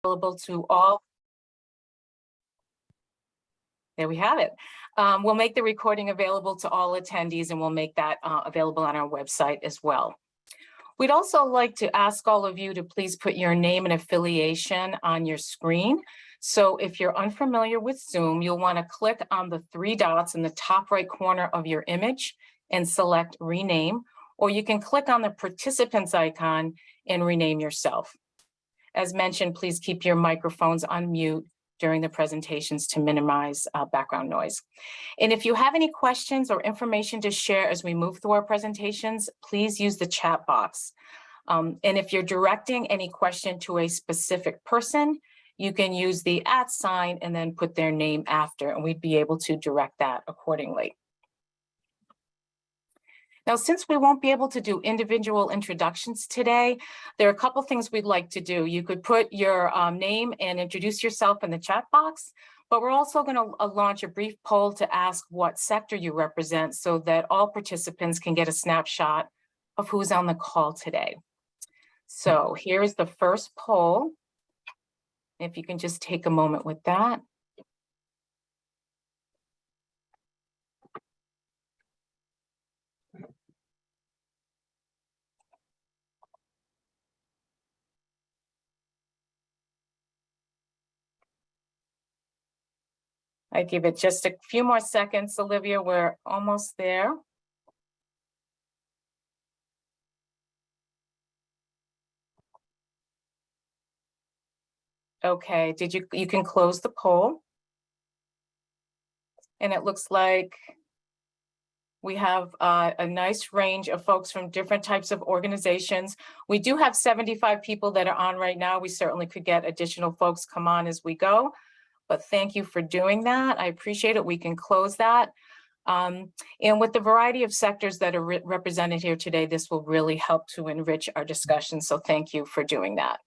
available to all. There we have it. We'll make the recording available to all attendees, and we'll make that available on our website as well. We'd also like to ask all of you to please put your name and affiliation on your screen. So if you're unfamiliar with Zoom, you'll want to click on the 3 dots in the top right corner of your image and select rename, or you can click on the participants icon and rename yourself. As mentioned, please keep your microphones on mute during the presentations to minimize background noise. And if you have any questions or information to share as we move through our presentations, please use the chat box. And if you're directing any question to a specific person, you can use the @ and then put their name after, and we'd be able to direct that accordingly. Now, since we won't be able to do individual introductions today, there are a couple things we'd like to do. You could put your name and introduce yourself in the chat box, but we're also going to launch a brief poll to ask what sector you represent so that all participants can get a snapshot of who's on the call today. So here's the first poll. If you can just take a moment with that. I give it just a few more seconds, Olivia. We're almost there. Okay, you can close the poll. And it looks like we have a nice range of folks from different types of organizations. We do have 75 people that are on right now. We certainly could get additional folks come on as we go. But thank you for doing that. I appreciate it. We can close that. And with the variety of sectors that are represented here today, this will really help to enrich our discussion. So thank you for doing that.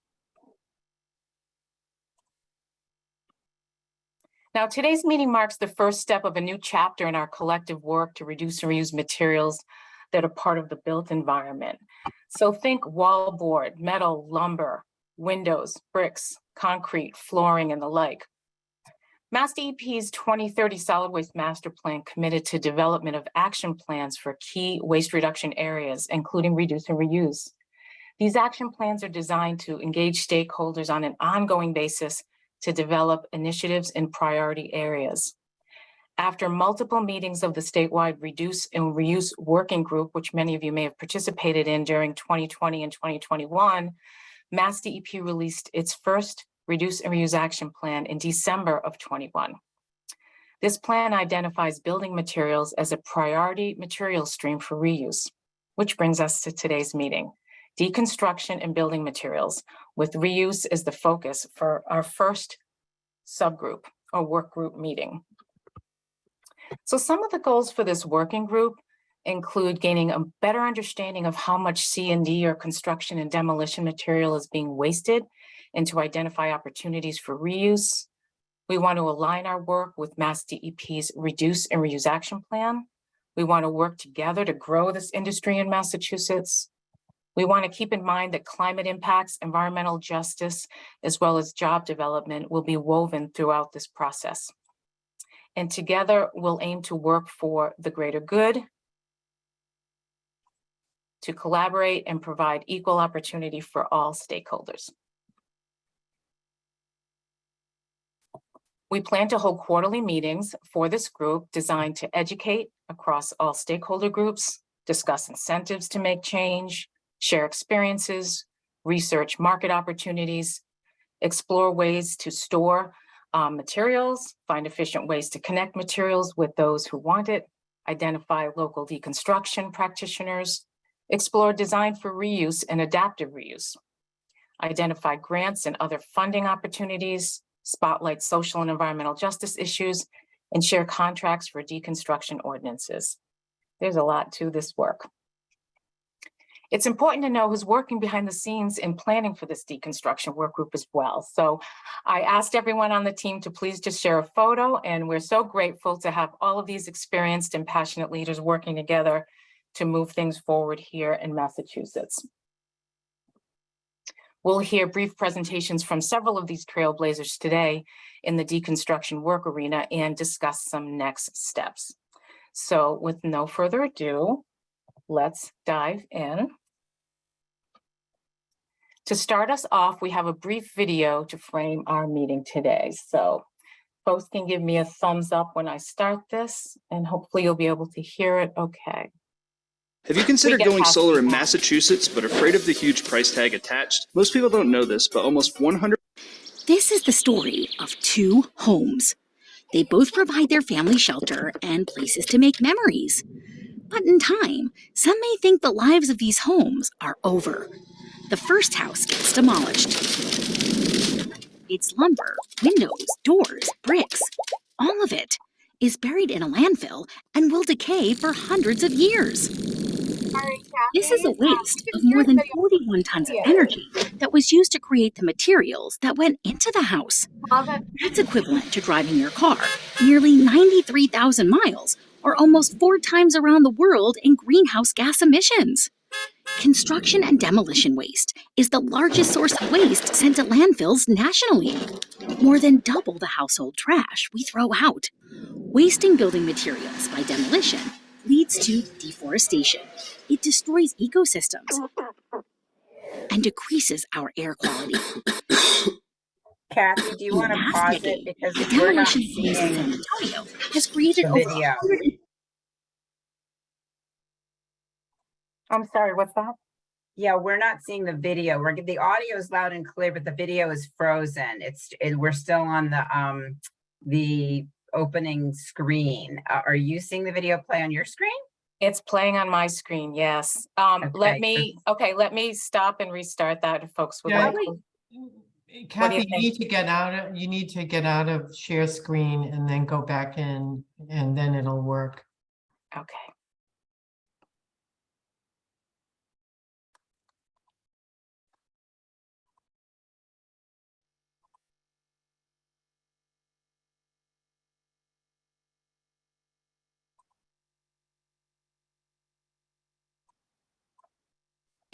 Now, today's meeting marks the first step of a new chapter in our collective work to reduce and reuse materials that are part of the built environment. So think wallboard, metal, lumber, windows, bricks, concrete, flooring, and the like. MassDEP's 2030 Solid Waste Master Plan committed to development of action plans for key waste reduction areas, including reduce and reuse. These action plans are designed to engage stakeholders on an ongoing basis to develop initiatives in priority areas. After multiple meetings of the statewide Reduce and Reuse Working Group, which many of you may have participated in during 2020 and 2021, MassDEP released its first Reduce and Reuse Action Plan in December of 21. This plan identifies building materials as a priority material stream for reuse, which brings us to today's meeting, deconstruction and building materials, with reuse as the focus for our first subgroup or work group meeting. So some of the goals for this working group include gaining a better understanding of how much C&D or construction and demolition material is being wasted, and to identify opportunities for reuse. We want to align our work with MassDEP's Reduce and Reuse Action Plan. We want to work together to grow this industry in Massachusetts. We want to keep in mind that climate impacts, environmental justice, as well as job development will be woven throughout this process. And together we'll aim to work for the greater good, to collaborate and provide equal opportunity for all stakeholders. We plan to hold quarterly meetings for this group designed to educate across all stakeholder groups, discuss incentives to make change, share experiences, research market opportunities, explore ways to store materials, find efficient ways to connect materials with those who want it, identify local deconstruction practitioners, explore design for reuse and adaptive reuse, identify grants and other funding opportunities, spotlight social and environmental justice issues, and share contracts for deconstruction ordinances. There's a lot to this work. It's important to know who's working behind the scenes in planning for this deconstruction work group as well. So I asked everyone on the team to please just share a photo, and we're so grateful to have all of these experienced and passionate leaders working together to move things forward here in Massachusetts. We'll hear brief presentations from several of these trailblazers today in the deconstruction work arena and discuss some next steps. So with no further ado, let's dive in. To start us off, we have a brief video to frame our meeting today. So folks can give me a thumbs up when I start this, and hopefully you'll be able to hear it okay. Have you considered going solar in Massachusetts but afraid of the huge price tag attached? Most people don't know this, but almost 100... This is the story of two homes. They both provide their family shelter and places to make memories. But in time, some may think the lives of these homes are over. The first house gets demolished. Its lumber, windows, doors, bricks, all of it is buried in a landfill and will decay for hundreds of years. This is a waste of more than 41 tons of energy that was used to create the materials that went into the house. That's equivalent to driving your car nearly 93,000 miles, or almost 4 times around the world in greenhouse gas emissions. Construction and demolition waste is the largest source of waste sent to landfills nationally, more than double the household trash we throw out. Wasting building materials by demolition leads to deforestation. It destroys ecosystems and decreases our air quality. Kathy, do you want to pause it? Because the demolition in San Antonio has created over 100. I'm sorry, what's that? Yeah, we're not seeing the video. The audio is loud and clear, but the video is frozen. We're still on the opening screen. Are you seeing the video play on your screen? It's playing on my screen, yes. Let me stop and restart that if folks would like. Kathy, you need to get out of share screen and then go back in, and then it'll work. Okay.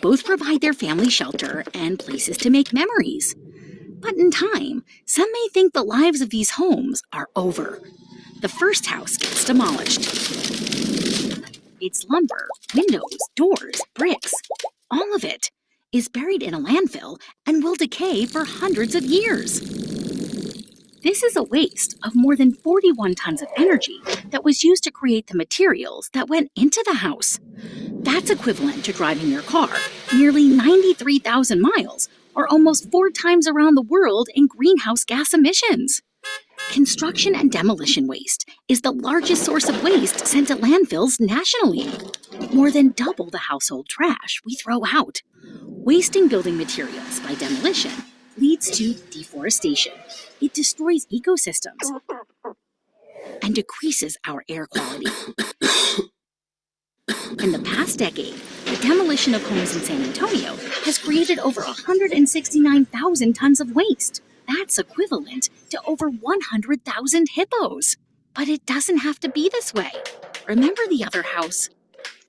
Both provide their family shelter and places to make memories. But in time, some may think the lives of these homes are over. The first house gets demolished. Its lumber, windows, doors, bricks, all of it is buried in a landfill and will decay for hundreds of years. This is a waste of more than 41 tons of energy that was used to create the materials that went into the house. That's equivalent to driving your car nearly 93,000 miles, or almost 4 times around the world in greenhouse gas emissions. Construction and demolition waste is the largest source of waste sent to landfills nationally, more than double the household trash we throw out. Wasting building materials by demolition leads to deforestation. It destroys ecosystems and decreases our air quality. In the past decade, the demolition of homes in San Antonio has created over 169,000 tons of waste. That's equivalent to over 100,000 hippos. But it doesn't have to be this way. Remember the other house?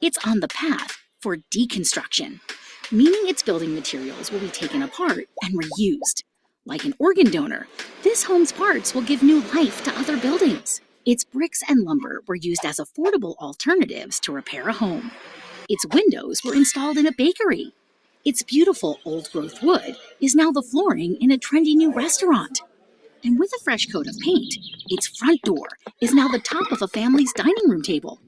It's on the path for deconstruction, meaning its building materials will be taken apart and reused. Like an organ donor, this home's parts will give new life to other buildings. Its bricks and lumber were used as affordable alternatives to repair a home. Its windows were installed in a bakery. Its beautiful old-growth wood is now the flooring in a trendy new restaurant. And with a fresh coat of paint, its front door is now the top of a family's dining room table.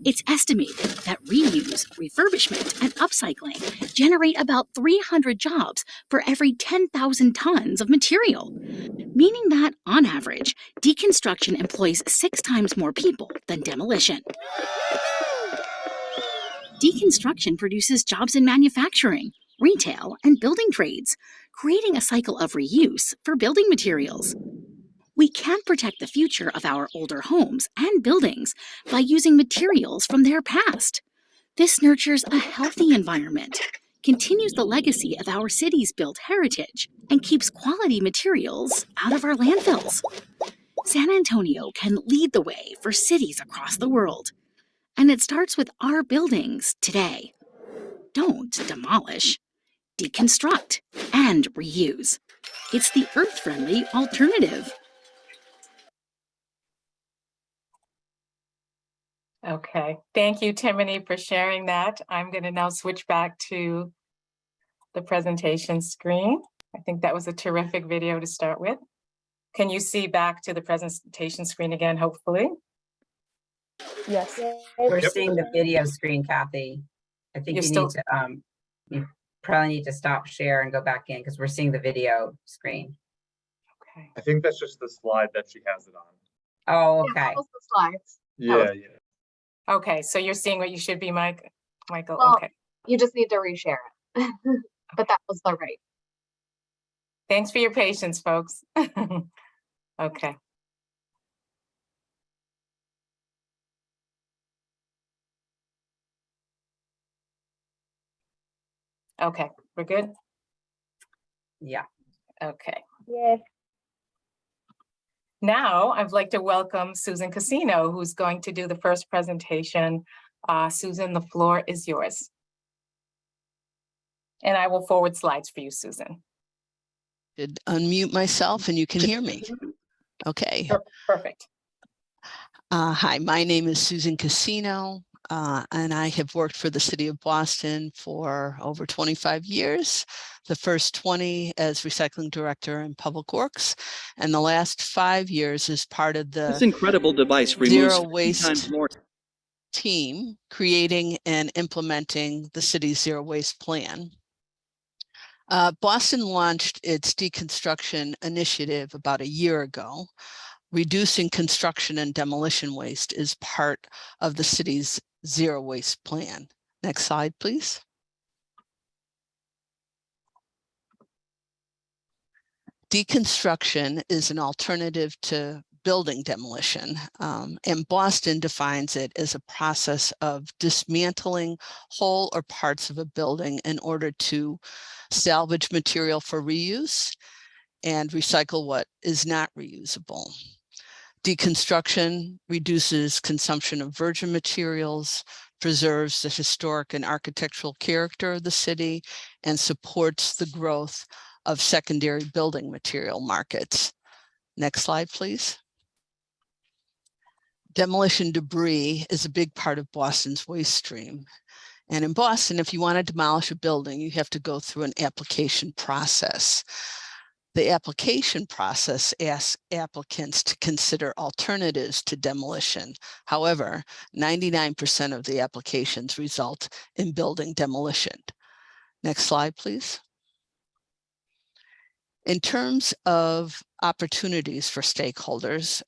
It's estimated that reuse, refurbishment, and upcycling generate about 300 jobs for every 10,000 tons of material, meaning that, on average, deconstruction employs 6 times more people than demolition. Deconstruction produces jobs in manufacturing, retail, and building trades, creating a cycle of reuse for building materials. We can protect the future of our older homes and buildings by using materials from their past. This nurtures a healthy environment, continues the legacy of our city's built heritage, and keeps quality materials out of our landfills. San Antonio can lead the way for cities across the world. And it starts with our buildings today. Don't demolish. deconstruct, and reuse. It's the earth-friendly alternative. Okay, thank you, Timony, for sharing that. I'm going to now switch back to the presentation screen. I think that was a terrific video to start with. Can you see back to the presentation screen again, hopefully? Yes. We're seeing the video screen, Kathy. I think You're you need to, you probably need to stop share and go back in because we're seeing the video screen. Okay. I think that's just the slide that she has it on. Oh, Yeah, okay. that was the slides. Yeah, yeah. Okay, so you're seeing what you should be, Michael? Well, Okay. You just need to reshare it. But that was the right. Thanks for your patience, folks. Okay. Okay, we're good? Yeah. Okay. Yes. Now I'd like to welcome Susan Casino, who's going to do the first presentation. Susan, the floor is yours. And I will forward slides for you, Susan. Did unmute myself and you can hear me. Okay. Perfect. Hi, my name is Susan Casino, and I have worked for the city of Boston for over 25 years. The first 20 as recycling director in public works, and the last 5 years as part of This the incredible device removes zero 50 waste times more. team creating and implementing the city's zero waste plan. Boston launched its deconstruction initiative about a year ago. Reducing construction and demolition waste is part of the city's zero waste plan. Next slide, please. Deconstruction is an alternative to building demolition, and Boston defines it as a process of dismantling whole or parts of a building in order to salvage material for reuse and recycle what is not reusable. Deconstruction reduces consumption of virgin materials, preserves the historic and architectural character of the city, and supports the growth of secondary building material markets. Next slide, please. Demolition debris is a big part of Boston's waste stream. And in Boston, if you want to demolish a building, you have to go through an application process. The application process asks applicants to consider alternatives to demolition. However, 99% of the applications result in building demolition. Next slide, please. In terms of opportunities for stakeholders,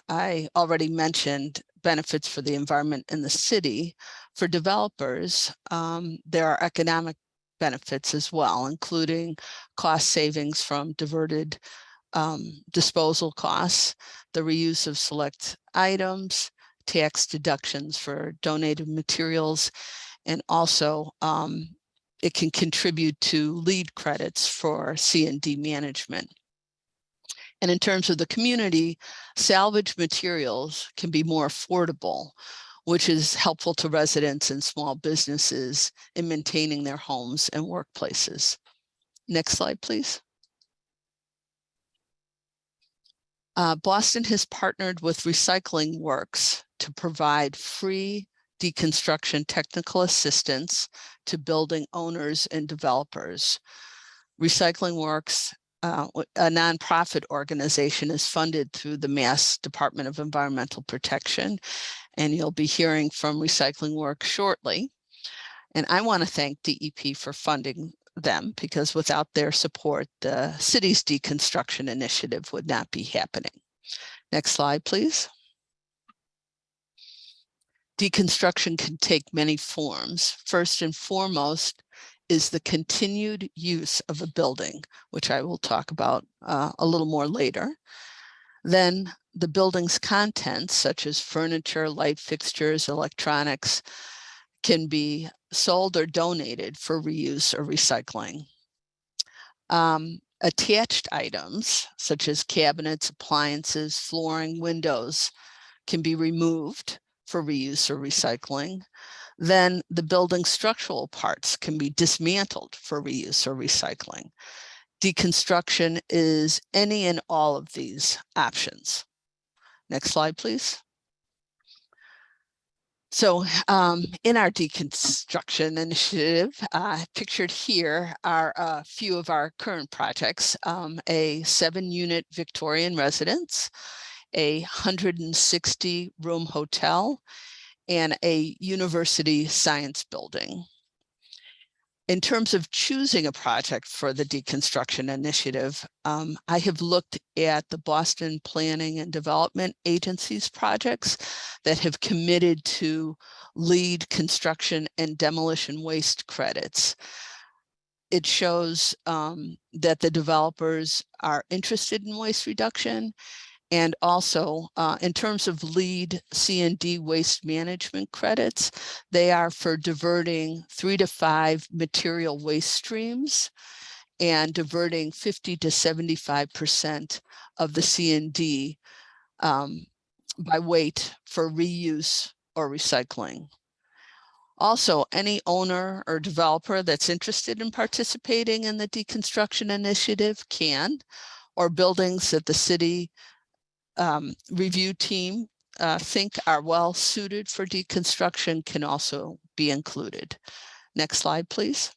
I already mentioned benefits for the environment in the city. For developers, there are economic benefits as well, including cost savings from diverted disposal costs, the reuse of select items, tax deductions for donated materials, and also it can contribute to LEED credits for C&D management. And in terms of the community, salvage materials can be more affordable, which is helpful to residents and small businesses in maintaining their homes and workplaces. Next slide, please. Boston has partnered with Recycling Works to provide free deconstruction technical assistance to building owners and developers. Recycling Works, a nonprofit organization, is funded through the Mass Department of Environmental Protection, and you'll be hearing from Recycling Works shortly. And I want to thank DEP for funding them, because without their support, the city's deconstruction initiative would not be happening. Next slide, please. Deconstruction can take many forms. First and foremost is the continued use of a building, which I will talk about a little more later. Then the building's contents, such as furniture, light fixtures, electronics, can be sold or donated for reuse or recycling. Attached items, such as cabinets, appliances, flooring, windows, can be removed for reuse or recycling. then the building structural parts can be dismantled for reuse or recycling. Deconstruction is any and all of these options. Next slide, please. So in our deconstruction initiative, pictured here are a few of our current projects, a 7-unit Victorian residence, a 160-room hotel, and a university science building. In terms of choosing a project for the deconstruction initiative, I have looked at the Boston Planning and Development Agency's projects that have committed to LEED construction and demolition waste credits. It shows that the developers are interested in waste reduction. And also, in terms of LEED C&D waste management credits, they are for diverting 3 to 5 material waste streams and diverting 50 to 75% of the C&D by weight for reuse or recycling. Also, any owner or developer that's interested in participating in the deconstruction initiative can, or buildings that the city review team think are well suited for deconstruction can also be included. Next slide, please.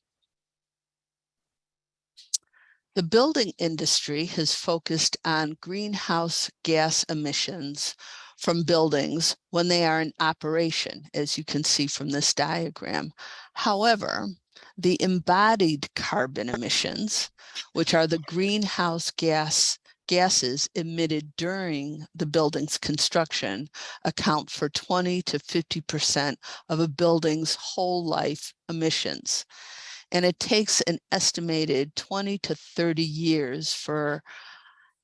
The building industry has focused on greenhouse gas emissions from buildings when they are in operation, as you can see from this diagram. However, the embodied carbon emissions, which are the greenhouse gases emitted during the building's construction, account for 20 to 50% of a building's whole life emissions. And it takes an estimated 20 to 30 years for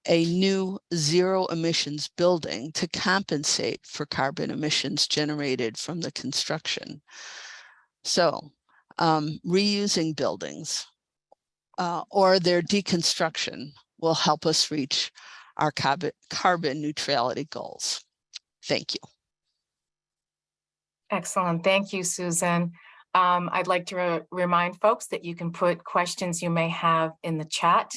a new zero emissions building to compensate for carbon emissions generated from the construction. So reusing buildings or their deconstruction will help us reach our carbon neutrality goals. Thank you. Excellent. Thank you, Susan. I'd like to remind folks that you can put questions you may have in the chat,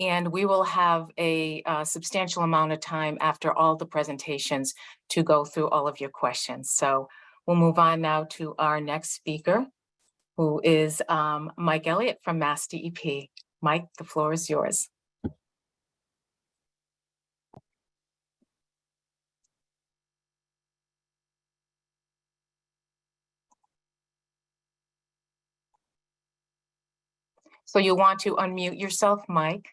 and we will have a substantial amount of time after all the presentations to go through all of your questions. So we'll move on now to our next speaker, who is Mike Elliott from MassDEP. Mike, the floor is yours. So you want to unmute yourself, Mike.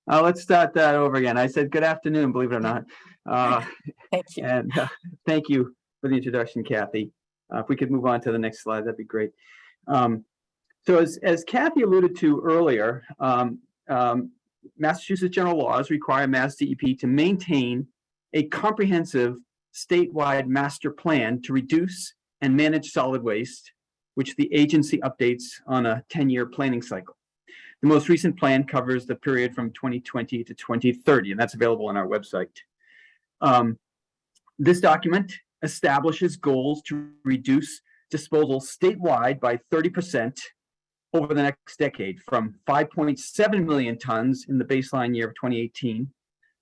Let's start that over again. I said good afternoon, believe it or not. Thank you. And thank you for the introduction, Kathy. If we could move on to the next slide, that'd be great. So as Kathy alluded to earlier, Massachusetts general laws require MassDEP to maintain a comprehensive statewide master plan to reduce and manage solid waste, which the agency updates on a 10-year planning cycle. The most recent plan covers the period from 2020 to 2030, and that's available on our website. This document establishes goals to reduce disposal statewide by 30% over the next decade, from 5.7 million tons in the baseline year of 2018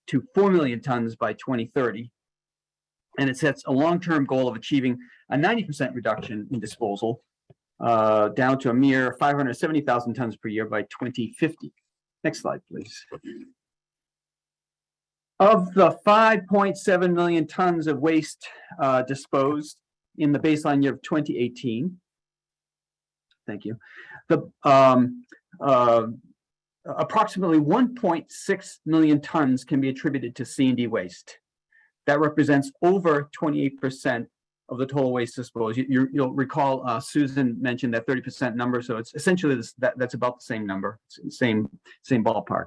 to 4 million tons by 2030. And it sets a long-term goal of achieving a 90% reduction in disposal down to a mere 570,000 tons per year by 2050. Next slide, please. Of the 5.7 million tons of waste disposed in the baseline year of 2018, thank you, approximately 1.6 million tons can be attributed to C&D waste. That represents over 28% of the total waste disposed. You'll recall Susan mentioned that 30% number, so it's essentially that's about the same number, same ballpark.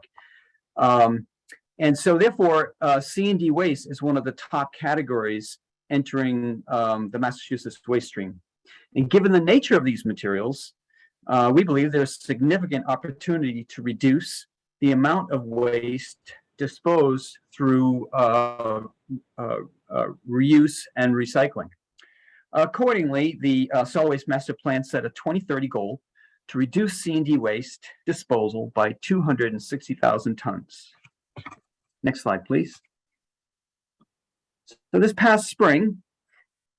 And so therefore, C&D waste is one of the top categories entering the Massachusetts waste stream. And given the nature of these materials, we believe there's significant opportunity to reduce the amount of waste disposed through reuse and recycling. Accordingly, the Solid Waste Master Plan set a 2030 goal to reduce C&D waste disposal by 260,000 tons. Next slide, please. So this past spring,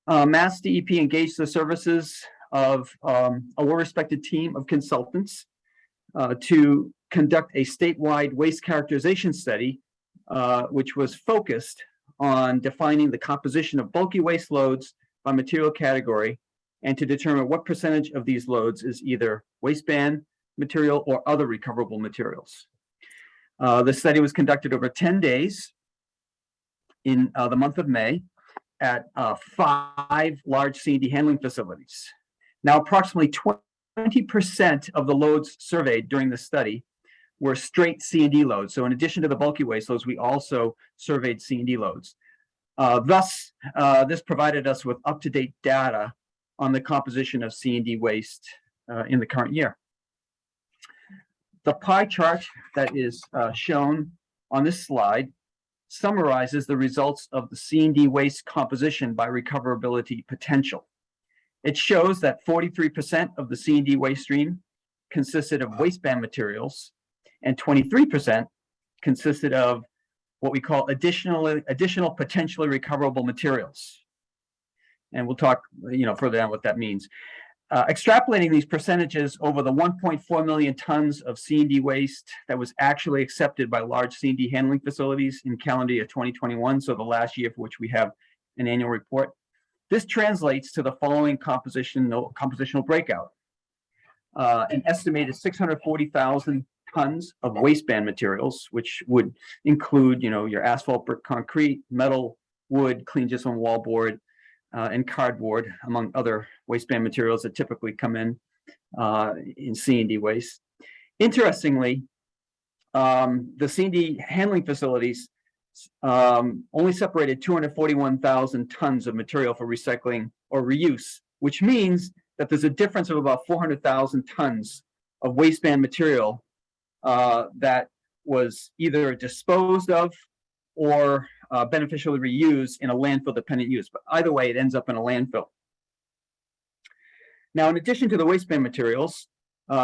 MassDEP engaged the services of a well-respected team of consultants to conduct a statewide waste characterization study, which was focused on defining the composition of bulky waste loads by material category and to determine what percentage of these loads is either waistband material or other recoverable materials. The study was conducted over 10 days in the month of May at 5 large C&D handling facilities. Now, approximately 20% of the loads surveyed during the study were straight C&D loads. So in addition to the bulky waste loads, we also surveyed C&D loads. Thus, this provided us with up-to-date data on the composition of C&D waste in the current year. The pie chart that is shown on this slide summarizes the results of the C&D waste composition by recoverability potential. It shows that 43% of the C&D waste stream consisted of waistband materials and 23% consisted of what we call additional potentially recoverable materials. And we'll talk, further down what that means. Extrapolating these percentages over the 1.4 million tons of C&D waste that was actually accepted by large C&D handling facilities in calendar year 2021, so the last year for which we have an annual report, this translates to the following compositional breakout. An estimated 640,000 tons of waistband materials, which would include, your asphalt, brick, concrete, metal, wood, clean gypsum, wallboard, and cardboard, among other waistband materials that typically come in C&D waste. Interestingly, the C&D handling facilities only separated 241,000 tons of material for recycling or reuse, which means that there's a difference of about 400,000 tons of waistband material that was either disposed of or beneficially reused in a landfill-dependent use. But either way, it ends up in a landfill. Now, in addition to the waistband materials,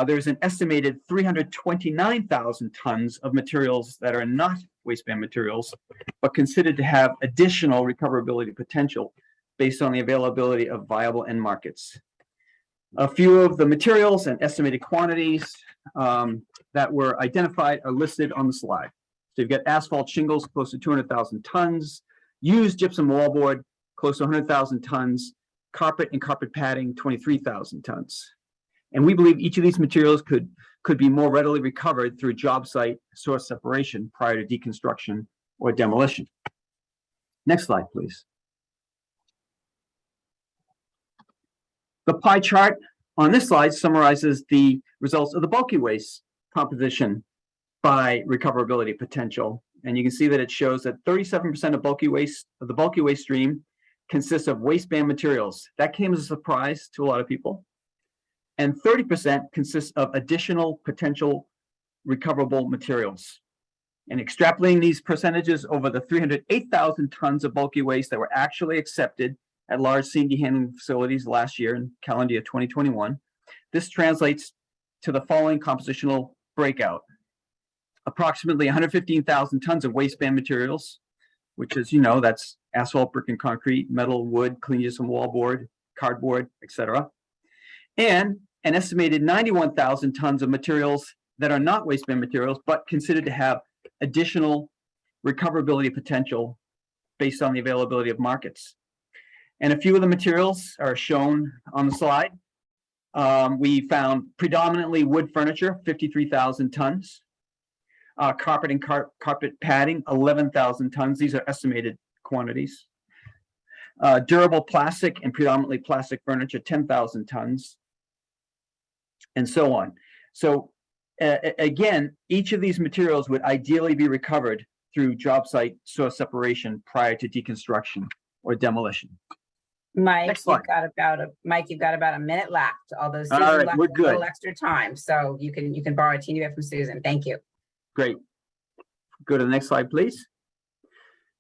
there's an estimated 329,000 tons of materials that are not waistband materials, but considered to have additional recoverability potential based on the availability of viable end markets. A few of the materials and estimated quantities that were identified are listed on the slide. So you've got asphalt shingles, close to 200,000 tons, used gypsum wallboard, close to 100,000 tons, carpet and carpet padding, 23,000 tons. And we believe each of these materials could be more readily recovered through job site source separation prior to deconstruction or demolition. Next slide, please. The pie chart on this slide summarizes the results of the bulky waste composition by recoverability potential. And you can see that it shows that 37% of the bulky waste stream consists of waistband materials. That came as a surprise to a lot of people. And 30% consists of additional potential recoverable materials. And extrapolating these percentages over the 308,000 tons of bulky waste that were actually accepted at large C&D handling facilities last year in calendar year 2021, this translates to the following compositional breakout. Approximately 115,000 tons of waistband materials, which is, that's asphalt, brick and concrete, metal, wood, clean gypsum wallboard, cardboard, etc. And an estimated 91,000 tons of materials that are not waistband materials, but considered to have additional recoverability potential based on the availability of markets. And a few of the materials are shown on the slide. We found predominantly wood furniture, 53,000 tons. Carpet and carpet padding, 11,000 tons. These are estimated quantities. Durable plastic and predominantly plastic furniture, 10,000 tons, and so on. So again, each of these materials would ideally be recovered through job site source separation prior to deconstruction or demolition. Mike, you've got about a minute left. Although Susan left we're a good. little extra time, so you can borrow a teeny bit from Susan. Thank you. Great. Go to the next slide, please.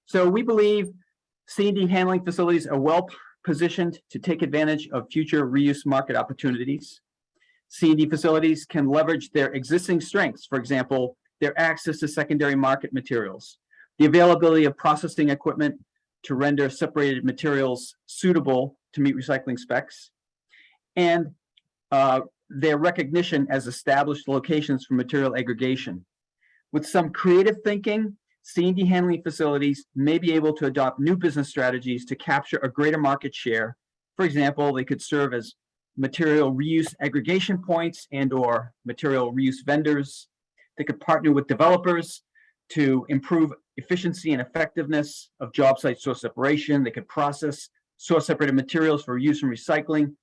So we believe C&D handling facilities are well positioned to take advantage of future reuse market opportunities. C&D facilities can leverage their existing strengths, for example, their access to secondary market materials, the availability of processing equipment to render separated materials suitable to meet recycling specs, and their recognition as established locations for material aggregation. With some creative thinking, C&D handling facilities may be able to adopt new business strategies to capture a greater market share. For example, they could serve as material reuse aggregation points and/or material reuse vendors. They could partner with developers to improve efficiency and effectiveness of job site source separation. They could process source separated materials for reuse and recycling,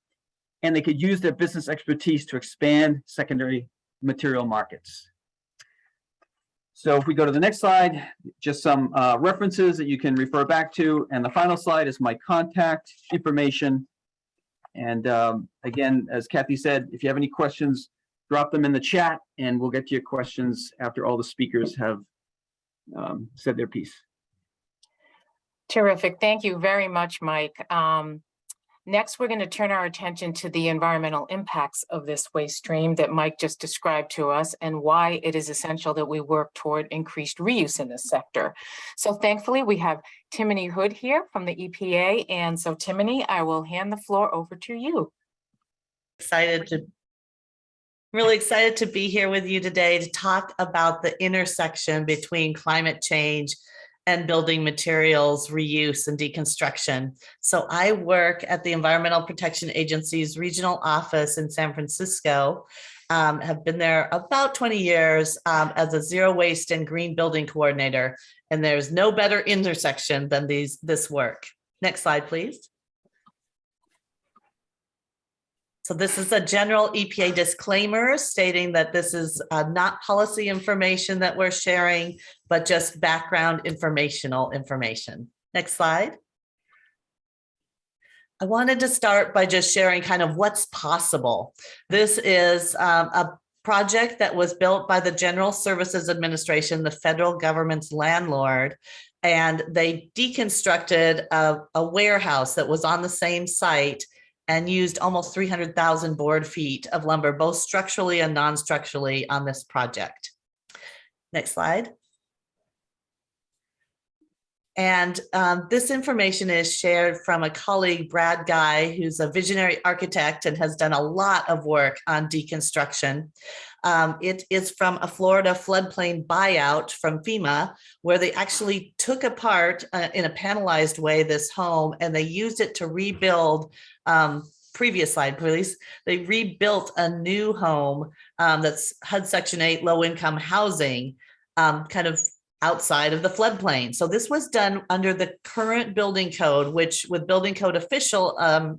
and they could use their business expertise to expand secondary material markets. So if we go to the next slide, just some references that you can refer back to. And the final slide is my contact information. And again, as Kathy said, if you have any questions, drop them in the chat and we'll get to your questions after all the speakers have said their piece. Terrific. Thank you very much, Mike. Next, we're going to turn our attention to the environmental impacts of this waste stream that Mike just described to us and why it is essential that we work toward increased reuse in this sector. So thankfully, we have Timony Hood here from the EPA. And so Timony, I will hand the floor over to you. Really excited to be here with you today to talk about the intersection between climate change and building materials reuse and deconstruction. So I work at the Environmental Protection Agency's regional office in San Francisco, have been there about 20 years as a zero waste and green building coordinator. And there's no better intersection than this work. Next slide, please. So this is a general EPA disclaimer stating that this is not policy information that we're sharing, but just background informational information. Next slide. I wanted to start by just sharing kind of what's possible. This is a project that was built by the General Services Administration, the federal government's landlord, and they deconstructed a warehouse that was on the same site and used almost 300,000 board feet of lumber, both structurally and non-structurally on this project. Next slide. And this information is shared from a colleague, Brad Guy, who's a visionary architect and has done a lot of work on deconstruction. It is from a Florida floodplain buyout from FEMA, where they actually took apart in a panelized way this home and they used it to rebuild. Previous slide, please. They rebuilt a new home that's HUD Section 8 low-income housing, kind of outside of the floodplain. So this was done under the current building code, which with building code official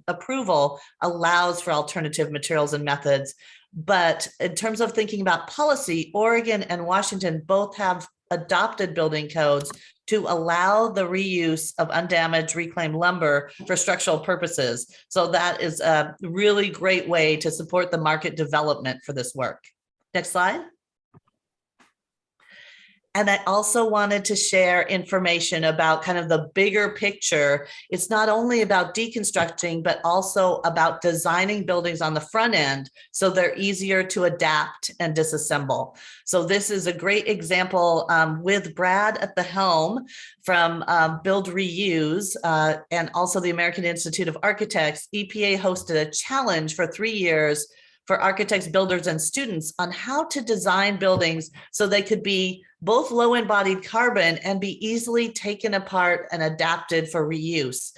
approval allows for alternative materials and methods. But in terms of thinking about policy, Oregon and Washington both have adopted building codes to allow the reuse of undamaged reclaimed lumber for structural purposes. So that is a really great way to support the market development for this work. Next slide. And I also wanted to share information about kind of the bigger picture. It's not only about deconstructing, but also about designing buildings on the front end so they're easier to adapt and disassemble. So this is a great example with Brad at the helm from Build Reuse and also the American Institute of Architects. EPA hosted a challenge for 3 years for architects, builders, and students on how to design buildings so they could be both low embodied carbon and be easily taken apart and adapted for reuse.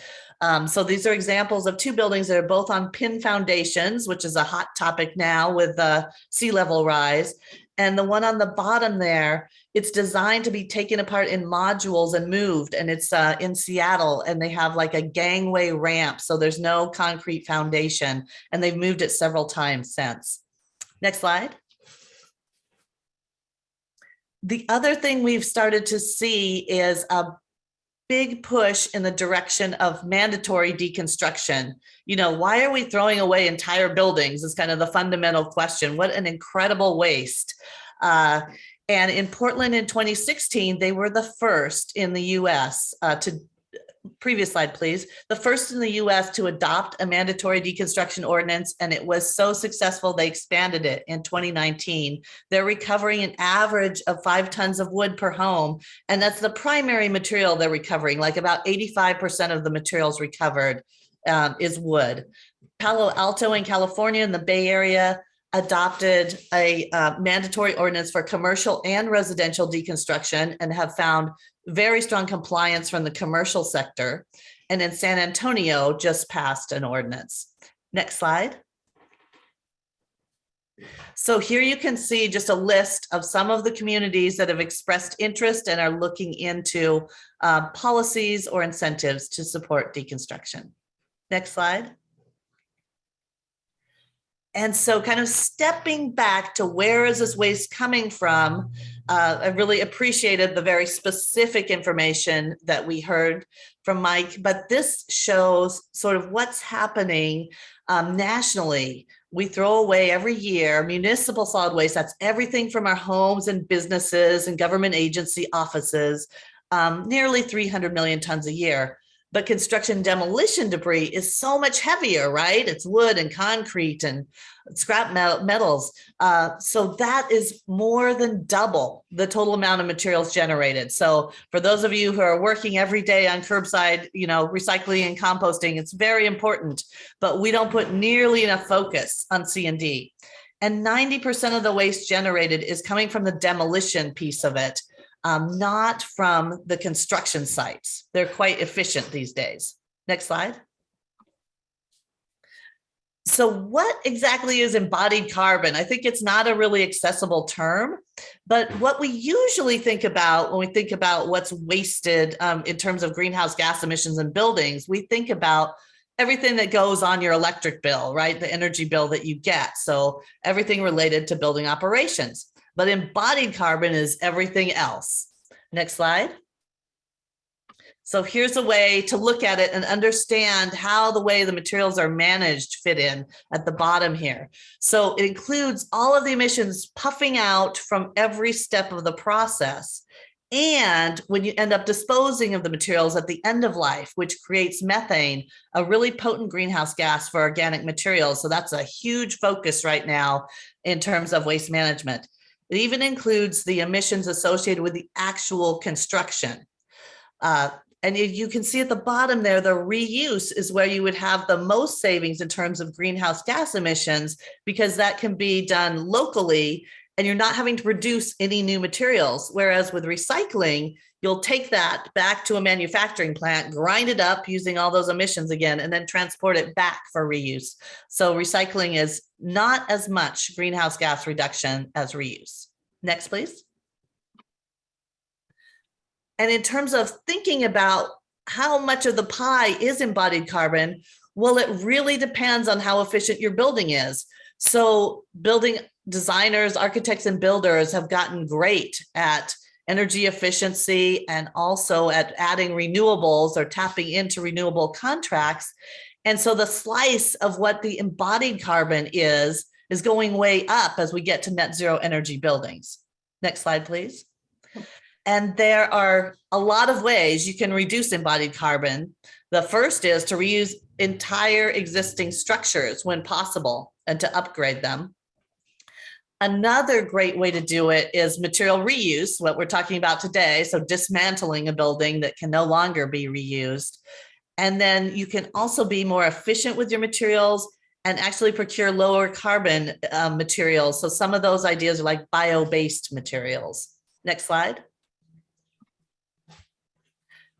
So these are examples of 2 buildings that are both on pin foundations, which is a hot topic now with sea level rise. And the one on the bottom there, it's designed to be taken apart in modules and moved. And it's in Seattle, and they have like a gangway ramp. So there's no concrete foundation, and they've moved it several times since. Next slide. The other thing we've started to see is a big push in the direction of mandatory deconstruction. You know, why are we throwing away entire buildings is kind of the fundamental question. What an incredible waste. And in Portland in 2016, they were the first in the US to previous slide, please. The first in the US to adopt a mandatory deconstruction ordinance, and it was so successful they expanded it in 2019. They're recovering an average of 5 tons of wood per home, and that's the primary material they're recovering. Like about 85% of the materials recovered is wood. Palo Alto in California in the Bay Area adopted a mandatory ordinance for commercial and residential deconstruction and have found very strong compliance from the commercial sector. And in San Antonio just passed an ordinance. Next slide. So here you can see just a list of some of the communities that have expressed interest and are looking into policies or incentives to support deconstruction. Next slide. And so kind of stepping back to where is this waste coming from, I really appreciated the very specific information that we heard from Mike, but this shows sort of what's happening nationally. We throw away every year municipal solid waste. That's everything from our homes and businesses and government agency offices, nearly 300 million tons a year. But construction demolition debris is so much heavier, right? It's wood and concrete and scrap metals. So that is more than double the total amount of materials generated. So for those of you who are working every day on curbside, recycling and composting, it's very important, but we don't put nearly enough focus on C&D. And 90% of the waste generated is coming from the demolition piece of it. Not from the construction sites. They're quite efficient these days. Next slide. So what exactly is embodied carbon? I think it's not a really accessible term, but what we usually think about when we think about what's wasted in terms of greenhouse gas emissions in buildings, we think about everything that goes on your electric bill, right? The energy bill that you get. So everything related to building operations. But embodied carbon is everything else. Next slide. So here's a way to look at it and understand how the way the materials are managed fit in at the bottom here. So it includes all of the emissions puffing out from every step of the process. And when you end up disposing of the materials at the end of life, which creates methane, a really potent greenhouse gas for organic materials. So that's a huge focus right now in terms of waste management. It even includes the emissions associated with the actual construction. And you can see at the bottom there, the reuse is where you would have the most savings in terms of greenhouse gas emissions, because that can be done locally and you're not having to produce any new materials. Whereas with recycling, you'll take that back to a manufacturing plant, grind it up using all those emissions again, and then transport it back for reuse. So recycling is not as much greenhouse gas reduction as reuse. Next, please. And in terms of thinking about how much of the pie is embodied carbon, well, it really depends on how efficient your building is. So building designers, architects, and builders have gotten great at energy efficiency and also at adding renewables or tapping into renewable contracts. And so the slice of what the embodied carbon is going way up as we get to net zero energy buildings. Next slide, please. And there are a lot of ways you can reduce embodied carbon. The first is to reuse entire existing structures when possible and to upgrade them. Another great way to do it is material reuse, what we're talking about today. So dismantling a building that can no longer be reused. And then you can also be more efficient with your materials and actually procure lower carbon materials. So some of those ideas are like bio-based materials. Next slide.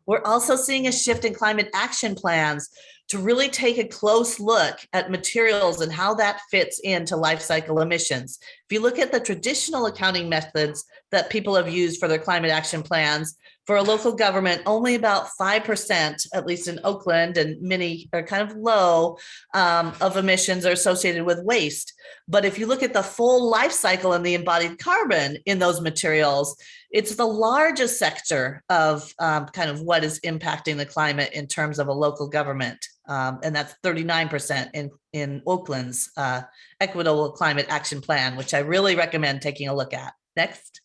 We're also seeing a shift in climate action plans to really take a close look at materials and how that fits into life cycle emissions. If you look at the traditional accounting methods that people have used for their climate action plans, for a local government, only about 5%, at least in Oakland, and many are kind of low, of emissions are associated with waste. But if you look at the full life cycle and the embodied carbon in those materials, it's the largest sector of kind of what is impacting the climate in terms of a local government. And that's 39% in Oakland's Equitable Climate Action Plan, which I really recommend taking a look at. Next.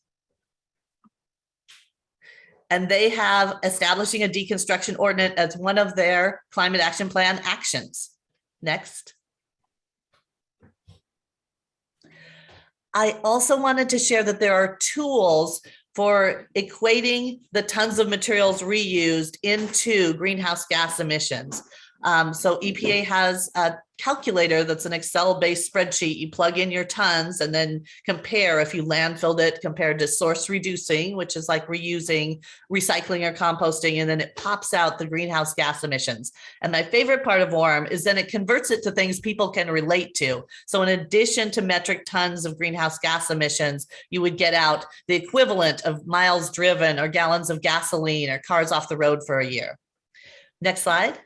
And they have establishing a deconstruction ordinance as one of their climate action plan actions. Next. I also wanted to share that there are tools for equating the tons of materials reused into greenhouse gas emissions. So EPA has a calculator that's an Excel-based spreadsheet. You plug in your tons and then compare if you landfilled it compared to source reducing, which is like reusing, recycling, or composting, and then it pops out the greenhouse gas emissions. And my favorite part of WARM is then it converts it to things people can relate to. So in addition to metric tons of greenhouse gas emissions, you would get out the equivalent of miles driven or gallons of gasoline or cars off the road for a year. Next slide.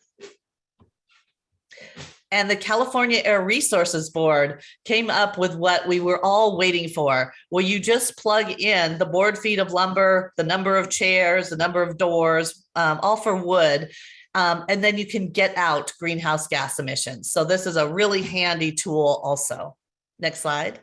And the California Air Resources Board came up with what we were all waiting for, where you just plug in the board feet of lumber, the number of chairs, the number of doors, all for wood, and then you can get out greenhouse gas emissions. So this is a really handy tool also. Next slide.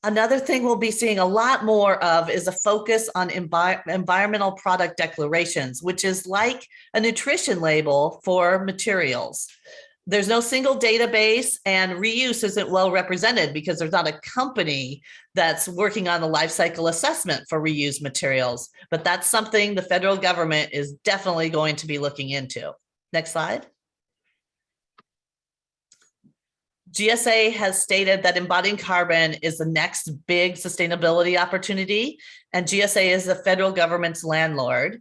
Another thing we'll be seeing a lot more of is a focus on environmental product declarations, which is like a nutrition label for materials. There's no single database, and reuse isn't well represented because there's not a company that's working on the life cycle assessment for reused materials, but that's something the federal government is definitely going to be looking into. Next slide. GSA has stated that embodying carbon is the next big sustainability opportunity, and GSA is the federal government's landlord.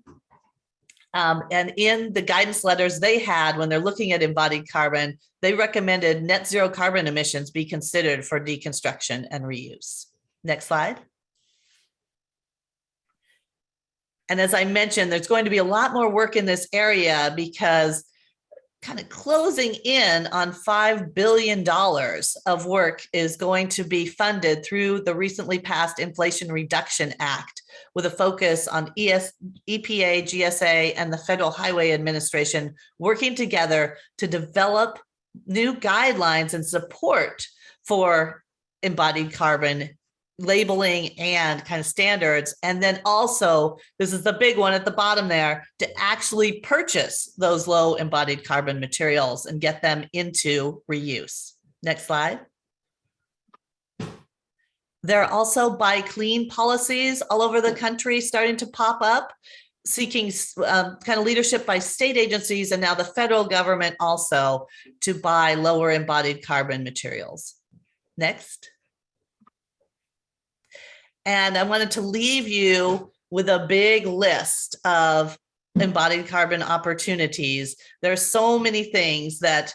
And in the guidance letters they had when they're looking at embodied carbon, they recommended net zero carbon emissions be considered for deconstruction and reuse. Next slide. And as I mentioned, there's going to be a lot more work in this area because kind of closing in on $5 billion of work is going to be funded through the recently passed Inflation Reduction Act, with a focus on EPA, GSA, and the Federal Highway Administration working together to develop new guidelines and support for embodied carbon labeling and kind of standards. And then also, this is the big one at the bottom there, to actually purchase those low embodied carbon materials and get them into reuse. Next slide. There are also buy clean policies all over the country starting to pop up, seeking kind of leadership by state agencies and now the federal government also to buy lower embodied carbon materials. Next. And I wanted to leave you with a big list of embodied carbon opportunities. There are so many things that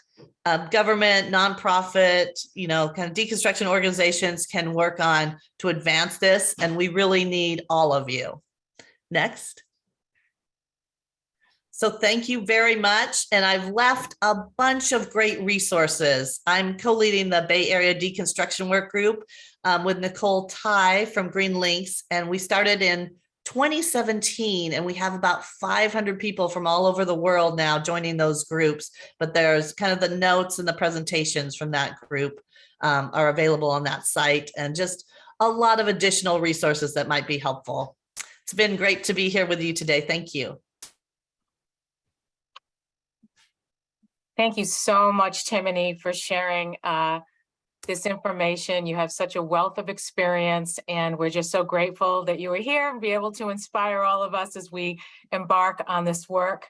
government, nonprofit, kind of deconstruction organizations can work on to advance this, and we really need all of you. Next. So thank you very much. And I've left a bunch of great resources. I'm co-leading the Bay Area Deconstruction Workgroup with Nicole Ty from Green Links. And we started in 2017, and we have about 500 people from all over the world now joining those groups. But there's kind of the notes and the presentations from that group are available on that site, and just a lot of additional resources that might be helpful. It's been great to be here with you today. Thank you. Thank you so much, Timony, for sharing this information. You have such a wealth of experience, and we're just so grateful that you were here and be able to inspire all of us as we embark on this work.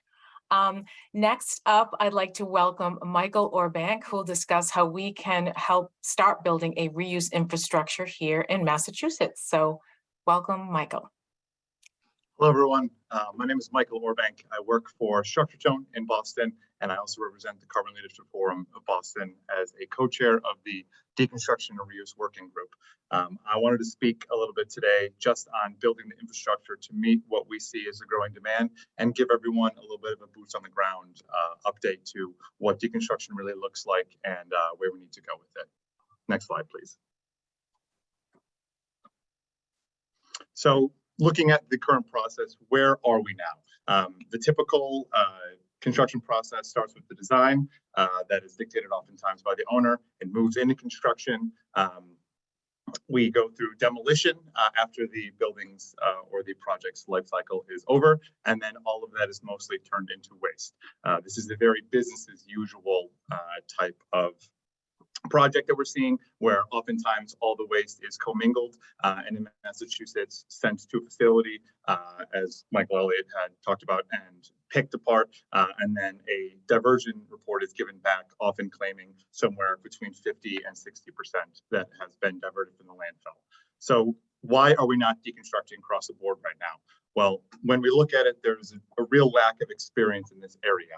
Next up, I'd like to welcome Michael Orbank, who will discuss how we can help start building a reuse infrastructure here in Massachusetts. So welcome, Michael. Hello, everyone. My name is Michael Orbank. I work for Structure Tone in Boston, and I also represent the Carbon Leadership Forum of Boston as a co-chair of the Deconstruction and Reuse Working Group. I wanted to speak a little bit today just on building the infrastructure to meet what we see as a growing demand and give everyone a little bit of a boots on the ground update to what deconstruction really looks like and where we need to go with it. Next slide, please. So, looking at the current process, where are we now? The typical construction process starts with the design that is dictated oftentimes by the owner. It moves into construction. We go through demolition after the building's or the project's life cycle is over, and then all of that is mostly turned into waste. This is a very business as usual type of project that we're seeing, where oftentimes all the waste is commingled and in Massachusetts sent to a facility, as Michael Elliott had talked about, and picked apart, and then a diversion report is given back, often claiming somewhere between 50 and 60% that has been diverted from the landfill. So why are we not deconstructing across the board right now? Well, when we look at it, there's a real lack of experience in this area.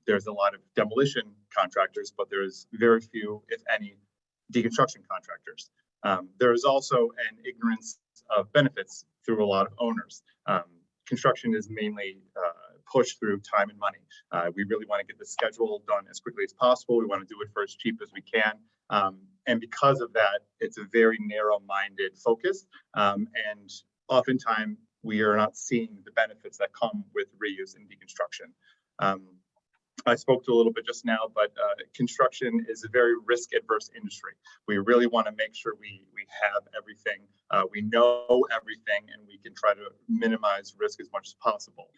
There's a lot of demolition contractors, but there's very few, if any, deconstruction contractors. There is also an ignorance of benefits through a lot of owners. Construction is mainly pushed through time and money. We really want to get the schedule done as quickly as possible. We want to do it for as cheap as we can. And because of that, it's a very narrow-minded focus. And oftentimes, we are not seeing the benefits that come with reuse and deconstruction. I spoke to a little bit just now, but construction is a very risk-adverse industry. We really want to make sure we have everything, we know everything, and we can try to minimize risk as much as possible.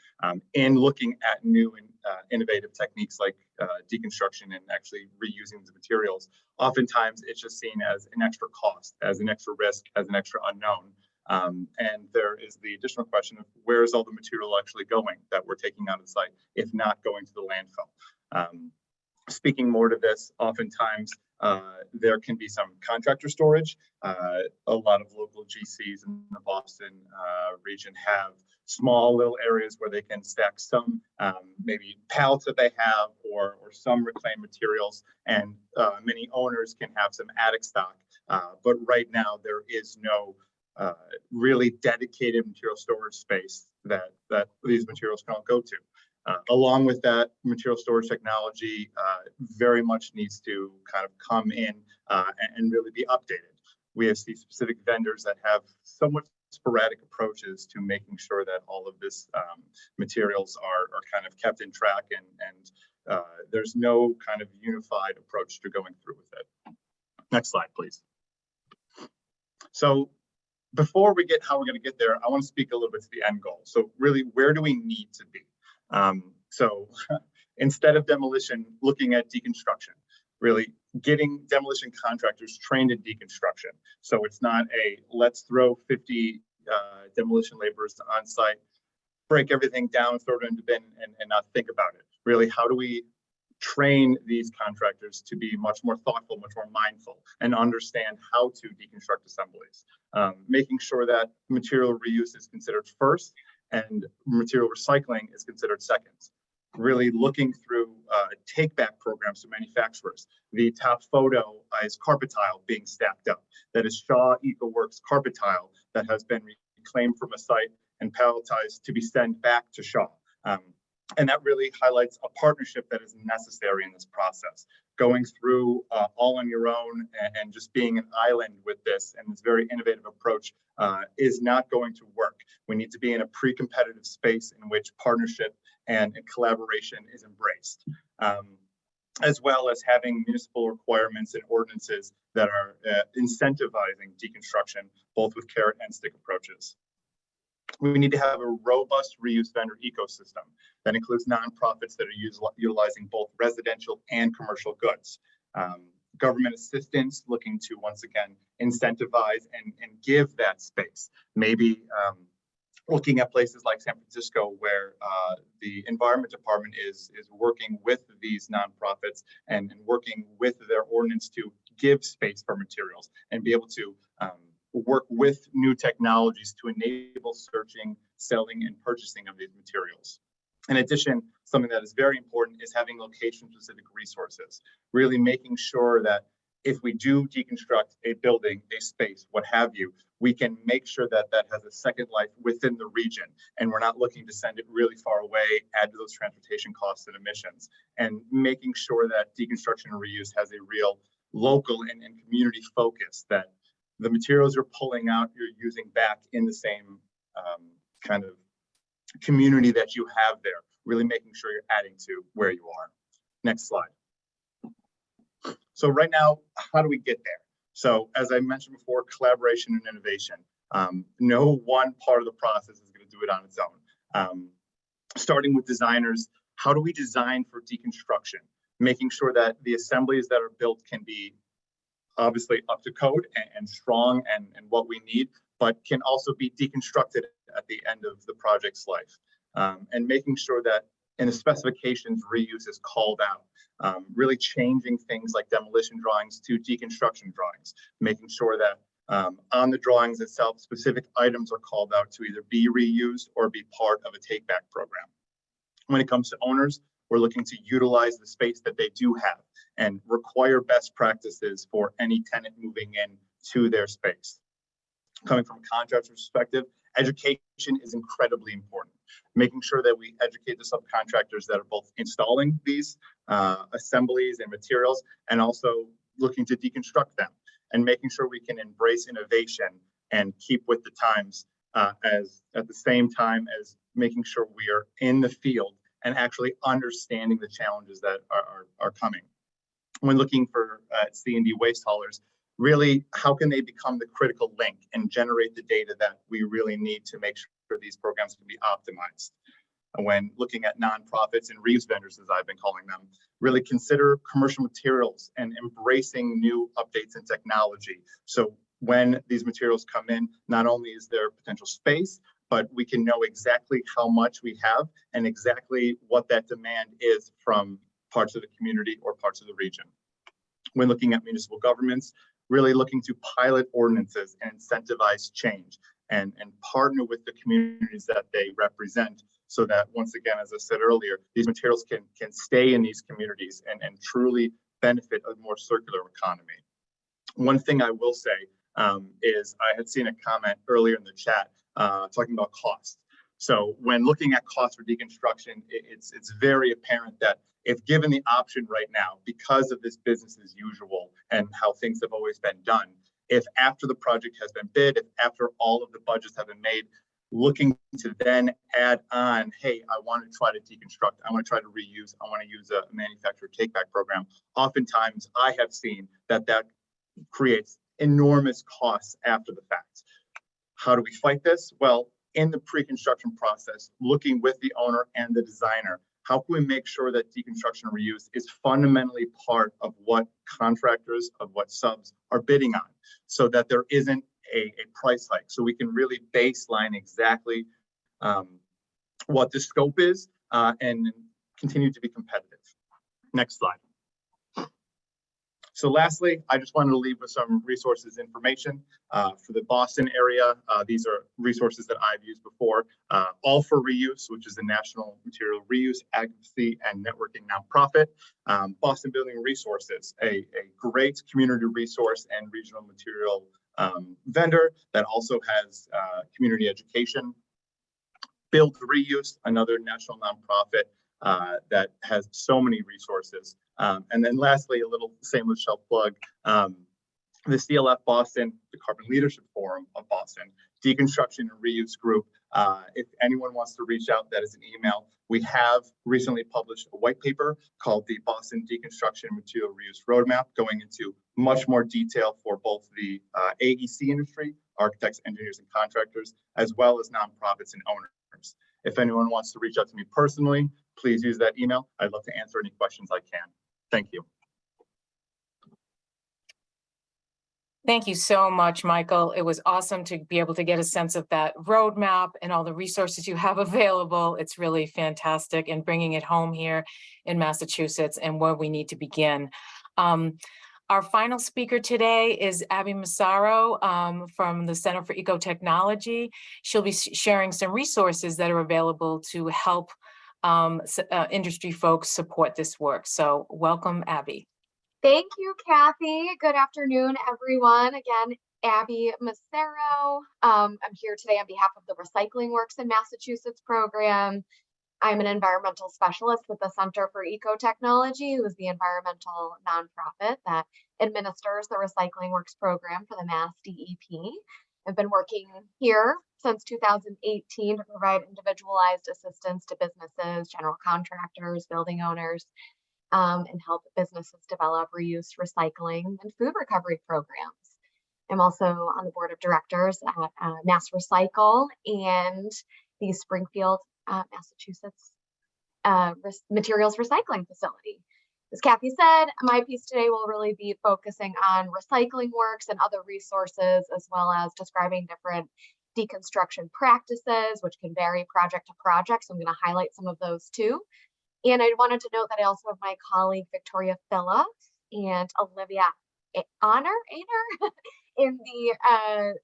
In looking at new and innovative techniques like deconstruction and actually reusing the materials, oftentimes it's just seen as an extra cost, as an extra risk, as an extra unknown. And there is the additional question of where is all the material actually going that we're taking out of the site, if not going to the landfill. Speaking more to this, oftentimes there can be some contractor storage. A lot of local GCs in the Boston region have small little areas where they can stack some maybe pallets that they have or some reclaimed materials, and many owners can have some attic stock. But right now there is no really dedicated material storage space that these materials can all go to. Along with that, material storage technology very much needs to kind of come in and really be updated. We have these specific vendors that have somewhat sporadic approaches to making sure that all of this materials are kind of kept in track, and there's no kind of unified approach to going through with it. Next slide, please. So before we get how we're going to get there, I want to speak a little bit to the end goal. So really, where do we need to be? So instead of demolition, looking at deconstruction, really getting demolition contractors trained in deconstruction. So it's not a let's throw 50 demolition laborers on site, break everything down, throw it in the bin, and not think about it. Really, how do we train these contractors to be much more thoughtful, much more mindful, and understand how to deconstruct assemblies, making sure that material reuse is considered first and material recycling is considered second. Really looking through take-back programs to manufacturers. The top photo is carpet tile being stacked up. That is Shaw EcoWorks carpet tile that has been reclaimed from a site and palletized to be sent back to Shaw. And that really highlights a partnership that is necessary in this process. Going through all on your own and just being an island with this and this very innovative approach is not going to work. We need to be in a pre-competitive space in which partnership and collaboration is embraced, as well as having municipal requirements and ordinances that are incentivizing deconstruction, both with carrot and stick approaches. We need to have a robust reuse vendor ecosystem that includes nonprofits that are utilizing both residential and commercial goods. Government assistance looking to, once again, incentivize and give that space. Maybe looking at places like San Francisco, where the Environment Department is working with these nonprofits and working with their ordinance to give space for materials and be able to work with new technologies to enable searching, selling, and purchasing of these materials. In addition, something that is very important is having location-specific resources, really making sure that if we do deconstruct a building, a space, what have you, we can make sure that that has a second life within the region, and we're not looking to send it really far away, add to those transportation costs and emissions, and making sure that deconstruction and reuse has a real local and community focus, that the materials you're pulling out, you're using back in the same kind of community that you have there, really making sure you're adding to where you are. Next slide. So right now, how do we get there? So as I mentioned before, collaboration and innovation. No one part of the process is going to do it on its own. Starting with designers, how do we design for deconstruction? Making sure that the assemblies that are built can be obviously up to code and strong and what we need, but can also be deconstructed at the end of the project's life. And making sure that in the specifications, reuse is called out. Really changing things like demolition drawings to deconstruction drawings, making sure that on the drawings itself, specific items are called out to either be reused or be part of a take back program. When it comes to owners, we're looking to utilize the space that they do have and require best practices for any tenant moving in to their space. Coming from a contractor's perspective, education is incredibly important. Making sure that we educate the subcontractors that are both installing these assemblies and materials and also looking to deconstruct them, and making sure we can embrace innovation and keep with the times as at the same time as making sure we are in the field and actually understanding the challenges that are coming. When looking for C&D waste haulers, really, how can they become the critical link and generate the data that we really need to make sure these programs can be optimized? When looking at nonprofits and reuse vendors, as I've been calling them, really consider commercial materials and embracing new updates in technology. So when these materials come in, not only is there potential space, but we can know exactly how much we have and exactly what that demand is from parts of the community or parts of the region. When looking at municipal governments, really looking to pilot ordinances and incentivize change and partner with the communities that they represent, so that once again, as I said earlier, these materials can stay in these communities and truly benefit a more circular economy. One thing I will say is I had seen a comment earlier in the chat talking about cost. So when looking at cost for deconstruction, it's very apparent that if given the option right now, because of this business as usual and how things have always been done, if after the project has been bid, if after all of the budgets have been made, looking to then add on, hey, I want to try to deconstruct, I want to try to reuse, I want to use a manufacturer take-back program. Oftentimes, I have seen that creates enormous costs after the fact. How do we fight this? Well, in the pre-construction process, looking with the owner and the designer, how can we make sure that deconstruction and reuse is fundamentally part of what contractors, of what subs are bidding on, so that there isn't a price hike, so we can really baseline exactly what the scope is and continue to be competitive. Next slide. So lastly, I just wanted to leave with some resources information for the Boston area. These are resources that I've used before. All for Reuse, which is a national material reuse, advocacy, and networking nonprofit. Boston Building Resources, a great community resource and regional material vendor that also has community education. Build Reuse, another national nonprofit that has so many resources. And then lastly, a little shameless shelf plug, the CLF Boston, the Carbon Leadership Forum of Boston, Deconstruction and Reuse Group. If anyone wants to reach out, that is an email. We have recently published a white paper called the Boston Deconstruction and Material Reuse Roadmap, going into much more detail for both the AEC industry, architects, engineers, and contractors, as well as nonprofits and owners. If anyone wants to reach out to me personally, please use that email. I'd love to answer any questions I can. Thank you. Thank you so much, Michael. It was awesome to be able to get a sense of that roadmap and all the resources you have available. It's really fantastic, and bringing it home here in Massachusetts and where we need to begin. Our final speaker today is Abby Massaro from the Center for Ecotechnology. She'll be sharing some resources that are available to help industry folks support this work. So welcome, Abby. Thank you, Kathy. Good afternoon, everyone. Again, Abby Massaro. I'm here today on behalf of the Recycling Works in Massachusetts program. I'm an environmental specialist with the Center for Ecotechnology, who is the environmental nonprofit that administers the Recycling Works program for the MassDEP. I've been working here since 2018 to provide individualized assistance to businesses, general contractors, building owners, and help businesses develop reuse, recycling, and food recovery programs. I'm also on the board of directors at Mass Recycle and the Springfield, Massachusetts materials recycling facility. As Kathy said, my piece today will really be focusing on recycling works and other resources, as well as describing different deconstruction practices, which can vary project to project. So I'm going to highlight some of those too. And I wanted to note that I also have my colleague Victoria Phillips and Olivia Ainer in the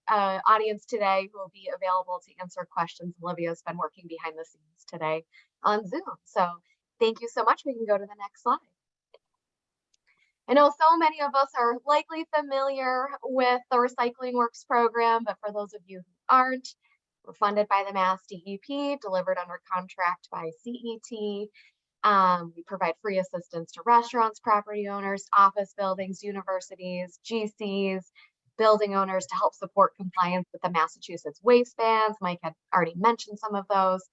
audience today, who will be available to answer questions. Olivia's been working behind the scenes today on Zoom. So thank you so much. We can go to the next slide. I know so many of us are likely familiar with the Recycling Works program, but for those of you who aren't, we're funded by the MassDEP, delivered under contract by CET. We provide free assistance to restaurants, property owners, office buildings, universities, GCs, building owners to help support compliance with the Massachusetts waste bans. Mike had already mentioned some of those.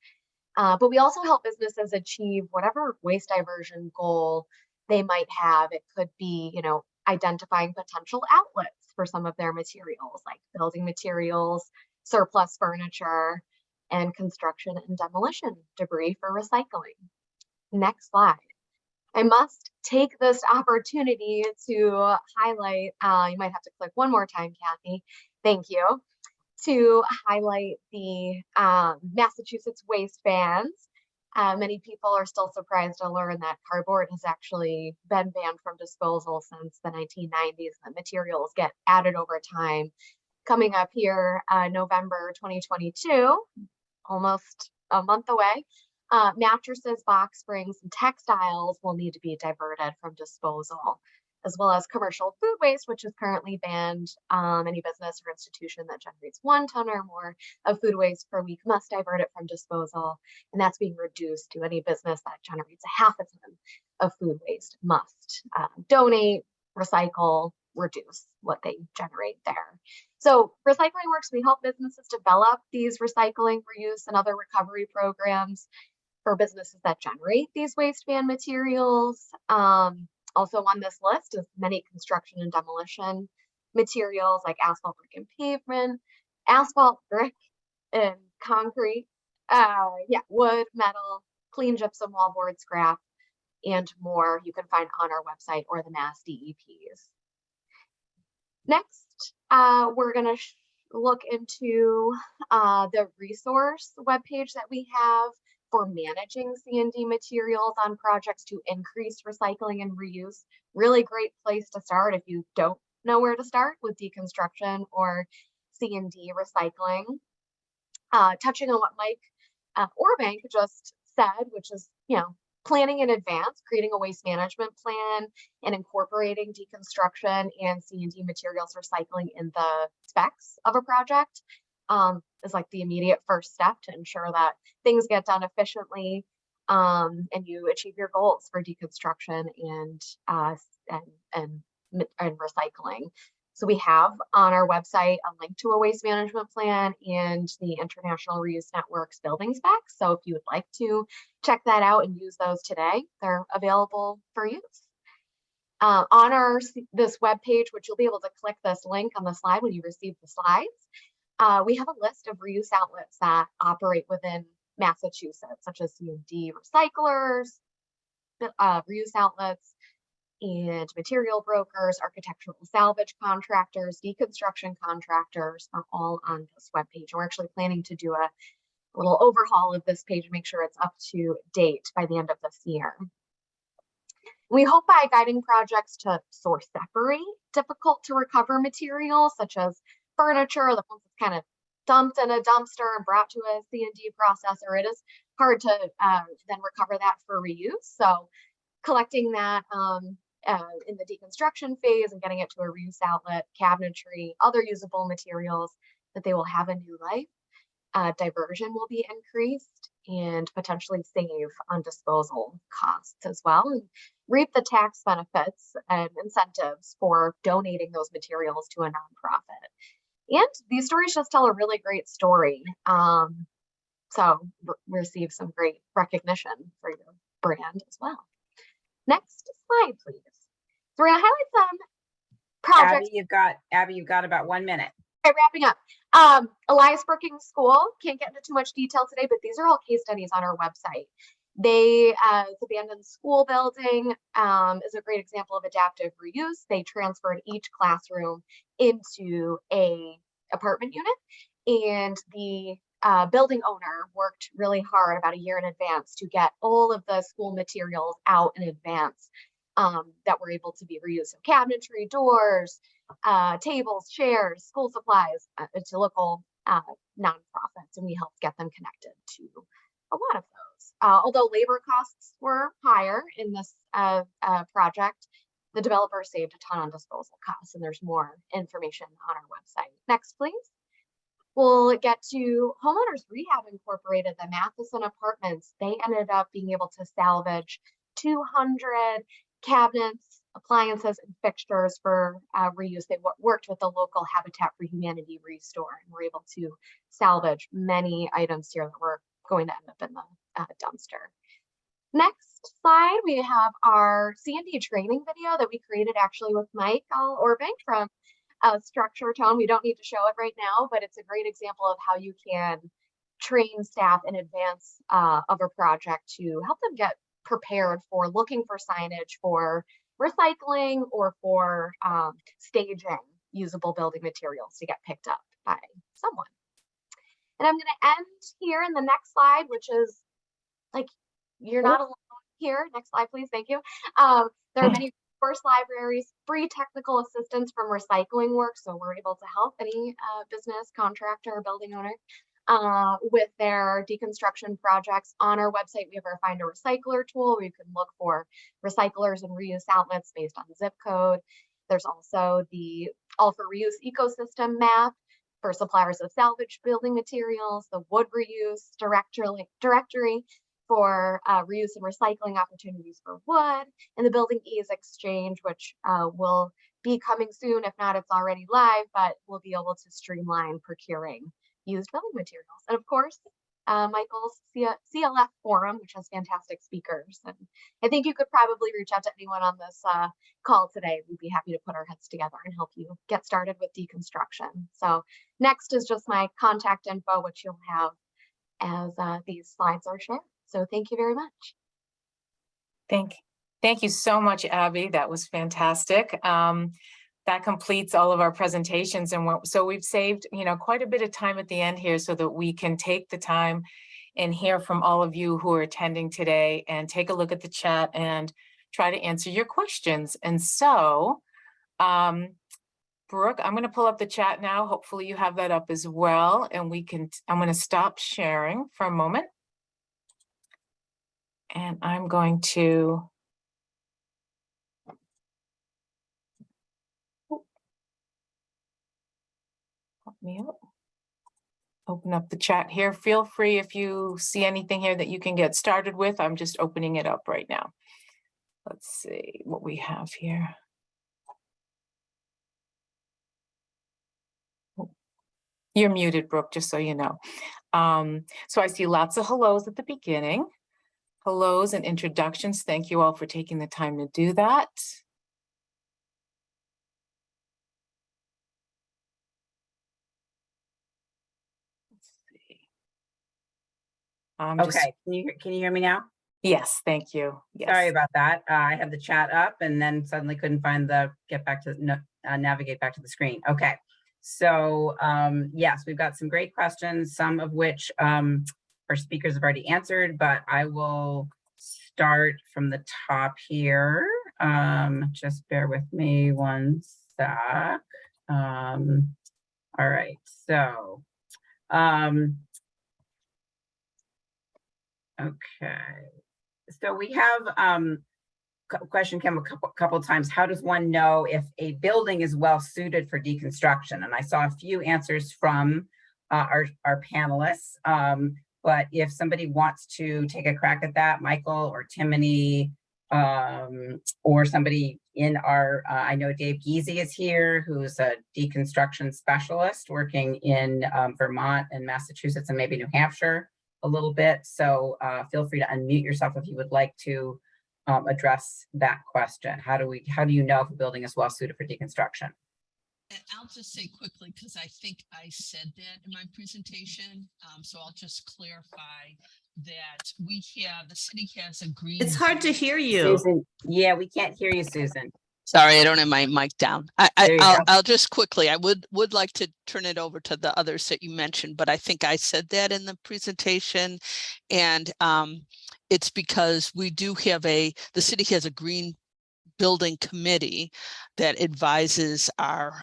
But we also help businesses achieve whatever waste diversion goal they might have. It could be, you know, identifying potential outlets for some of their materials, like building materials, surplus furniture, and construction and demolition debris for recycling. Next slide. I must take this opportunity to highlight, you might have to click one more time, Kathy. Thank you. To highlight the Massachusetts waste bans. Many people are still surprised to learn that cardboard has actually been banned from disposal since the 1990s. The materials get added over time. Coming up here, November 2022, almost a month away, mattresses, box springs, and textiles will need to be diverted from disposal, as well as commercial food waste, which is currently banned. Any business or institution that generates 1 ton or more of food waste per week must divert it from disposal. And that's being reduced to any business that generates a 0.5 ton of food waste must donate, recycle, reduce what they generate there. So Recycling Works, we help businesses develop these recycling, reuse, and other recovery programs for businesses that generate these waste ban materials. Also on this list is many construction and demolition materials like asphalt, brick, and pavement, asphalt, brick, and concrete, wood, metal, clean gypsum, wallboard, scrap, and more you can find on our website or the MassDEP's. Next, we're going to look into the resource webpage that we have for managing C&D materials on projects to increase recycling and reuse. Really great place to start if you don't know where to start with deconstruction or C&D recycling. Touching on what Mike Orbank just said, which is, you know, planning in advance, creating a waste management plan and incorporating deconstruction and C&D materials recycling in the specs of a project is like the immediate first step to ensure that things get done efficiently and you achieve your goals for deconstruction and recycling. So we have on our website a link to a waste management plan and the International Reuse Network's building specs. So if you would like to check that out and use those today, they're available for use. On this webpage, which you'll be able to click this link on the slide when you receive the slides, we have a list of reuse outlets that operate within Massachusetts, such as C&D recyclers, reuse outlets, and material brokers, architectural salvage contractors, deconstruction contractors are all on this webpage. We're actually planning to do a little overhaul of this page to make sure it's up to date by the end of this year. We hope by guiding projects to source separate difficult to recover materials, such as furniture, the ones that's kind of dumped in a dumpster and brought to a C&D processor, it is hard to then recover that for reuse. So collecting that in the deconstruction phase and getting it to a reuse outlet, cabinetry, other usable materials, that they will have a new life. Diversion will be increased and potentially save on disposal costs as well, and reap the tax benefits and incentives for donating those materials to a nonprofit. And these stories just tell a really great story. So receive some great recognition for your brand as well. Next slide, please. So we're going to highlight some projects. Abby, you've got about 1 minute. Okay, wrapping up. Elias Brookings School, can't get into too much detail today, but these are all case studies on our website. They, the abandoned school building is a great example of adaptive reuse. They transferred each classroom into a apartment unit, and the building owner worked really hard about a year in advance to get all of the school materials out in advance that were able to be reused. So cabinetry, doors, tables, chairs, school supplies. It's a local nonprofits, and we helped get them connected to a lot of those. Although labor costs were higher in this project, the developer saved a ton on disposal costs, and there's more information on our website. Next, please. We'll get to Homeowners Rehab Incorporated, the Matheson Apartments. They ended up being able to salvage 200 cabinets, appliances, and fixtures for reuse. They worked with the local Habitat for Humanity restore and were able to salvage many items here that were going to end up in the dumpster. Next slide, we have our C&D training video that we created actually with Michael Orbank from Structure Tone. We don't need to show it right now, but it's a great example of how you can train staff in advance of a project to help them get prepared for looking for signage for recycling or for staging usable building materials to get picked up by someone. And I'm going to end here in the next slide, which is like, you're not alone here. Next slide, please. Thank you. There are many resource libraries, free technical assistance from recycling work. So we're able to help any business, contractor, or building owner with their deconstruction projects. On our website, we have our Find a Recycler tool where you can look for recyclers and reuse outlets based on zip code. There's also the All for Reuse ecosystem map for suppliers of salvage building materials, the wood reuse directory for reuse and recycling opportunities for wood, and the Building Ease Exchange, which will be coming soon. If not, it's already live, but we'll be able to streamline procuring used building materials. And of course, Michael's CLF forum, which has fantastic speakers. And I think you could probably reach out to anyone on this call today. We'd be happy to put our heads together and help you get started with deconstruction. So next is just my contact info, which you'll have as these slides are shared. So thank you very much. Thank you so much, Abby. That was fantastic. That completes all of our presentations, and so we've saved, quite a bit of time at the end here so that we can take the time and hear from all of you who are attending today and take a look at the chat and try to answer your questions. And so, Brooke, I'm going to pull up the chat now. Hopefully you have that up as well, and I'm going to stop sharing for a moment. And I'm going to open up the chat here. Feel free if you see anything here that you can get started with. I'm just opening it up right now. Let's see what we have here. You're muted, Brooke, just so you know. So I see lots of hellos at the beginning. Hellos and introductions. Thank you all for taking the time to do that. Okay, can you hear me now? Yes, thank you. Yes. Sorry about that. I had the chat up and then suddenly couldn't find navigate back to the screen. Okay, so yes, we've got some great questions, some of which our speakers have already answered, but I will start from the top here. Just bear with me one sec. All right, so okay, so we have question came a couple of times. How does one know if a building is well suited for deconstruction? And I saw a few answers from our panelists. But if somebody wants to take a crack at that, Michael or Timony, or somebody in our, I know Dave Giese is here, who's a deconstruction specialist working in Vermont and Massachusetts and maybe New Hampshire a little bit. So feel free to unmute yourself if you would like to address that question? How do you know if a building is well suited for deconstruction? And I'll just say quickly, because I think I said that in my presentation. So I'll just clarify that the city has a green. It's hard to hear you. Susan, yeah, we can't hear you, Susan. Sorry, I don't have my mic down. There you go. I'll just quickly, I would like to turn it over to the others that you mentioned, but I think I said that in the presentation. And it's because we do have the city has a green building committee that advises our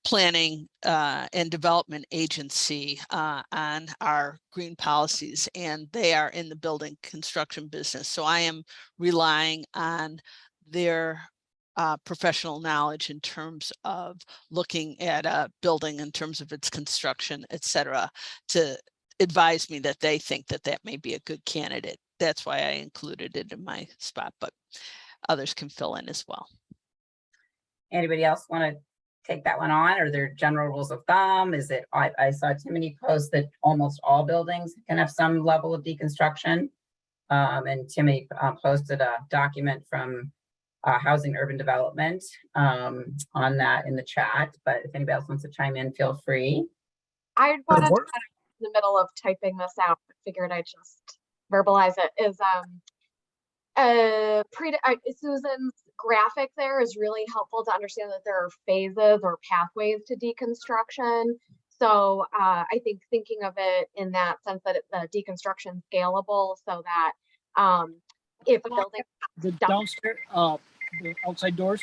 planning and development agency on our green policies, and they are in the building construction business. So I am relying on their professional knowledge in terms of looking at a building in terms of its construction, et cetera, to advise me that they think that that may be a good candidate. That's why I included it in my spot, but others can fill in as well. Anybody else want to take that one on? Are there general rules of thumb? Is it, I saw Timothy post that almost all buildings can have some level of deconstruction. And Timothy posted a document from Housing and Urban Development on that in the chat, but if anybody else wants to chime in, feel free. I wanted to kind of in the middle of typing this out, but figured I'd just verbalize it, is Susan's graphic there is really helpful to understand that there are phases or pathways to deconstruction. So I think thinking of it in that sense that the deconstruction scalable, so that if a building the downstairs, the outside doors.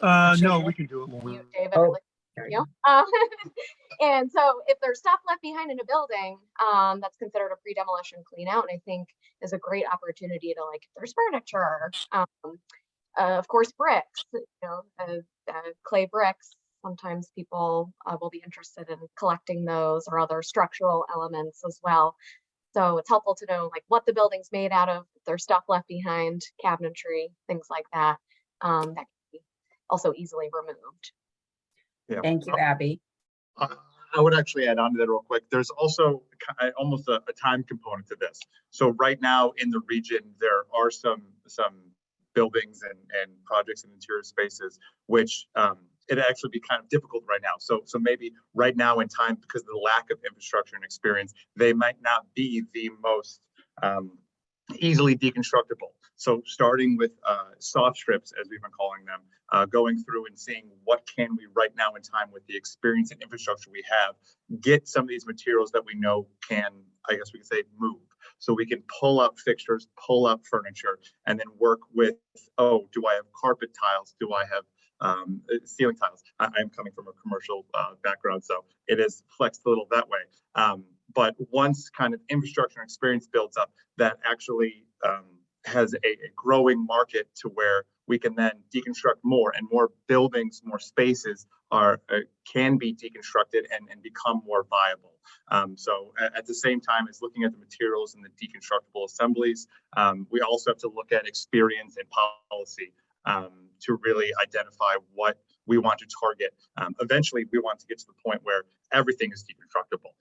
No, we can do it. You, David, you know? And so if there's stuff left behind in a building that's considered a pre-demolition clean out, and I think is a great opportunity to, like, if there's furniture, of course, bricks, you know, clay bricks. Sometimes people will be interested in collecting those, or other structural elements as well. So it's helpful to know, like, what the building's made out of, if there's stuff left behind, cabinetry, things like that, that can be also easily removed. Yeah. Thank you, Abby. I would actually add on to that real quick. There's also almost a time component to this. So right now in the region, there are some buildings and projects and interior spaces, which it'd actually be kind of difficult right now. So maybe right now in time, because of the lack of infrastructure and experience, they might not be the most easily deconstructible. So starting with soft strips, as we've been calling them, going through and seeing what can we right now in time with the experience and infrastructure we have, get some of these materials that we know can, I guess we could say, move. So we can pull up fixtures, pull up furniture, and then work with, oh, do I have carpet tiles? Do I have ceiling tiles? I'm coming from a commercial background, so it is flexed a little that way. But once kind of infrastructure and experience builds up, that actually has a growing market to where we can then deconstruct more, and more buildings, more spaces can be deconstructed and become more viable. So at the same time as looking at the materials and the deconstructible assemblies, we also have to look at experience and policy to really identify what we want to target. Eventually, we want to get to the point where everything is deconstructible,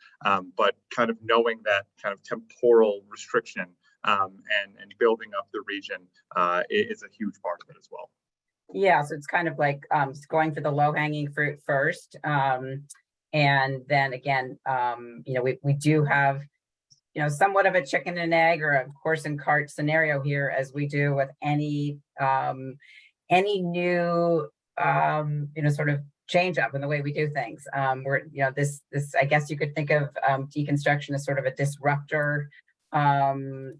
but kind of knowing that kind of temporal restriction and building up the region is a huge part of it as well. Yeah, so it's kind of like going for the low-hanging fruit first. And then again, you know, we do have, you know, somewhat of a chicken and egg or a horse and cart scenario here, as we do with any new, you know, sort of change up in the way we do things. We're, you know, this, I guess you could think of deconstruction as sort of a disruptor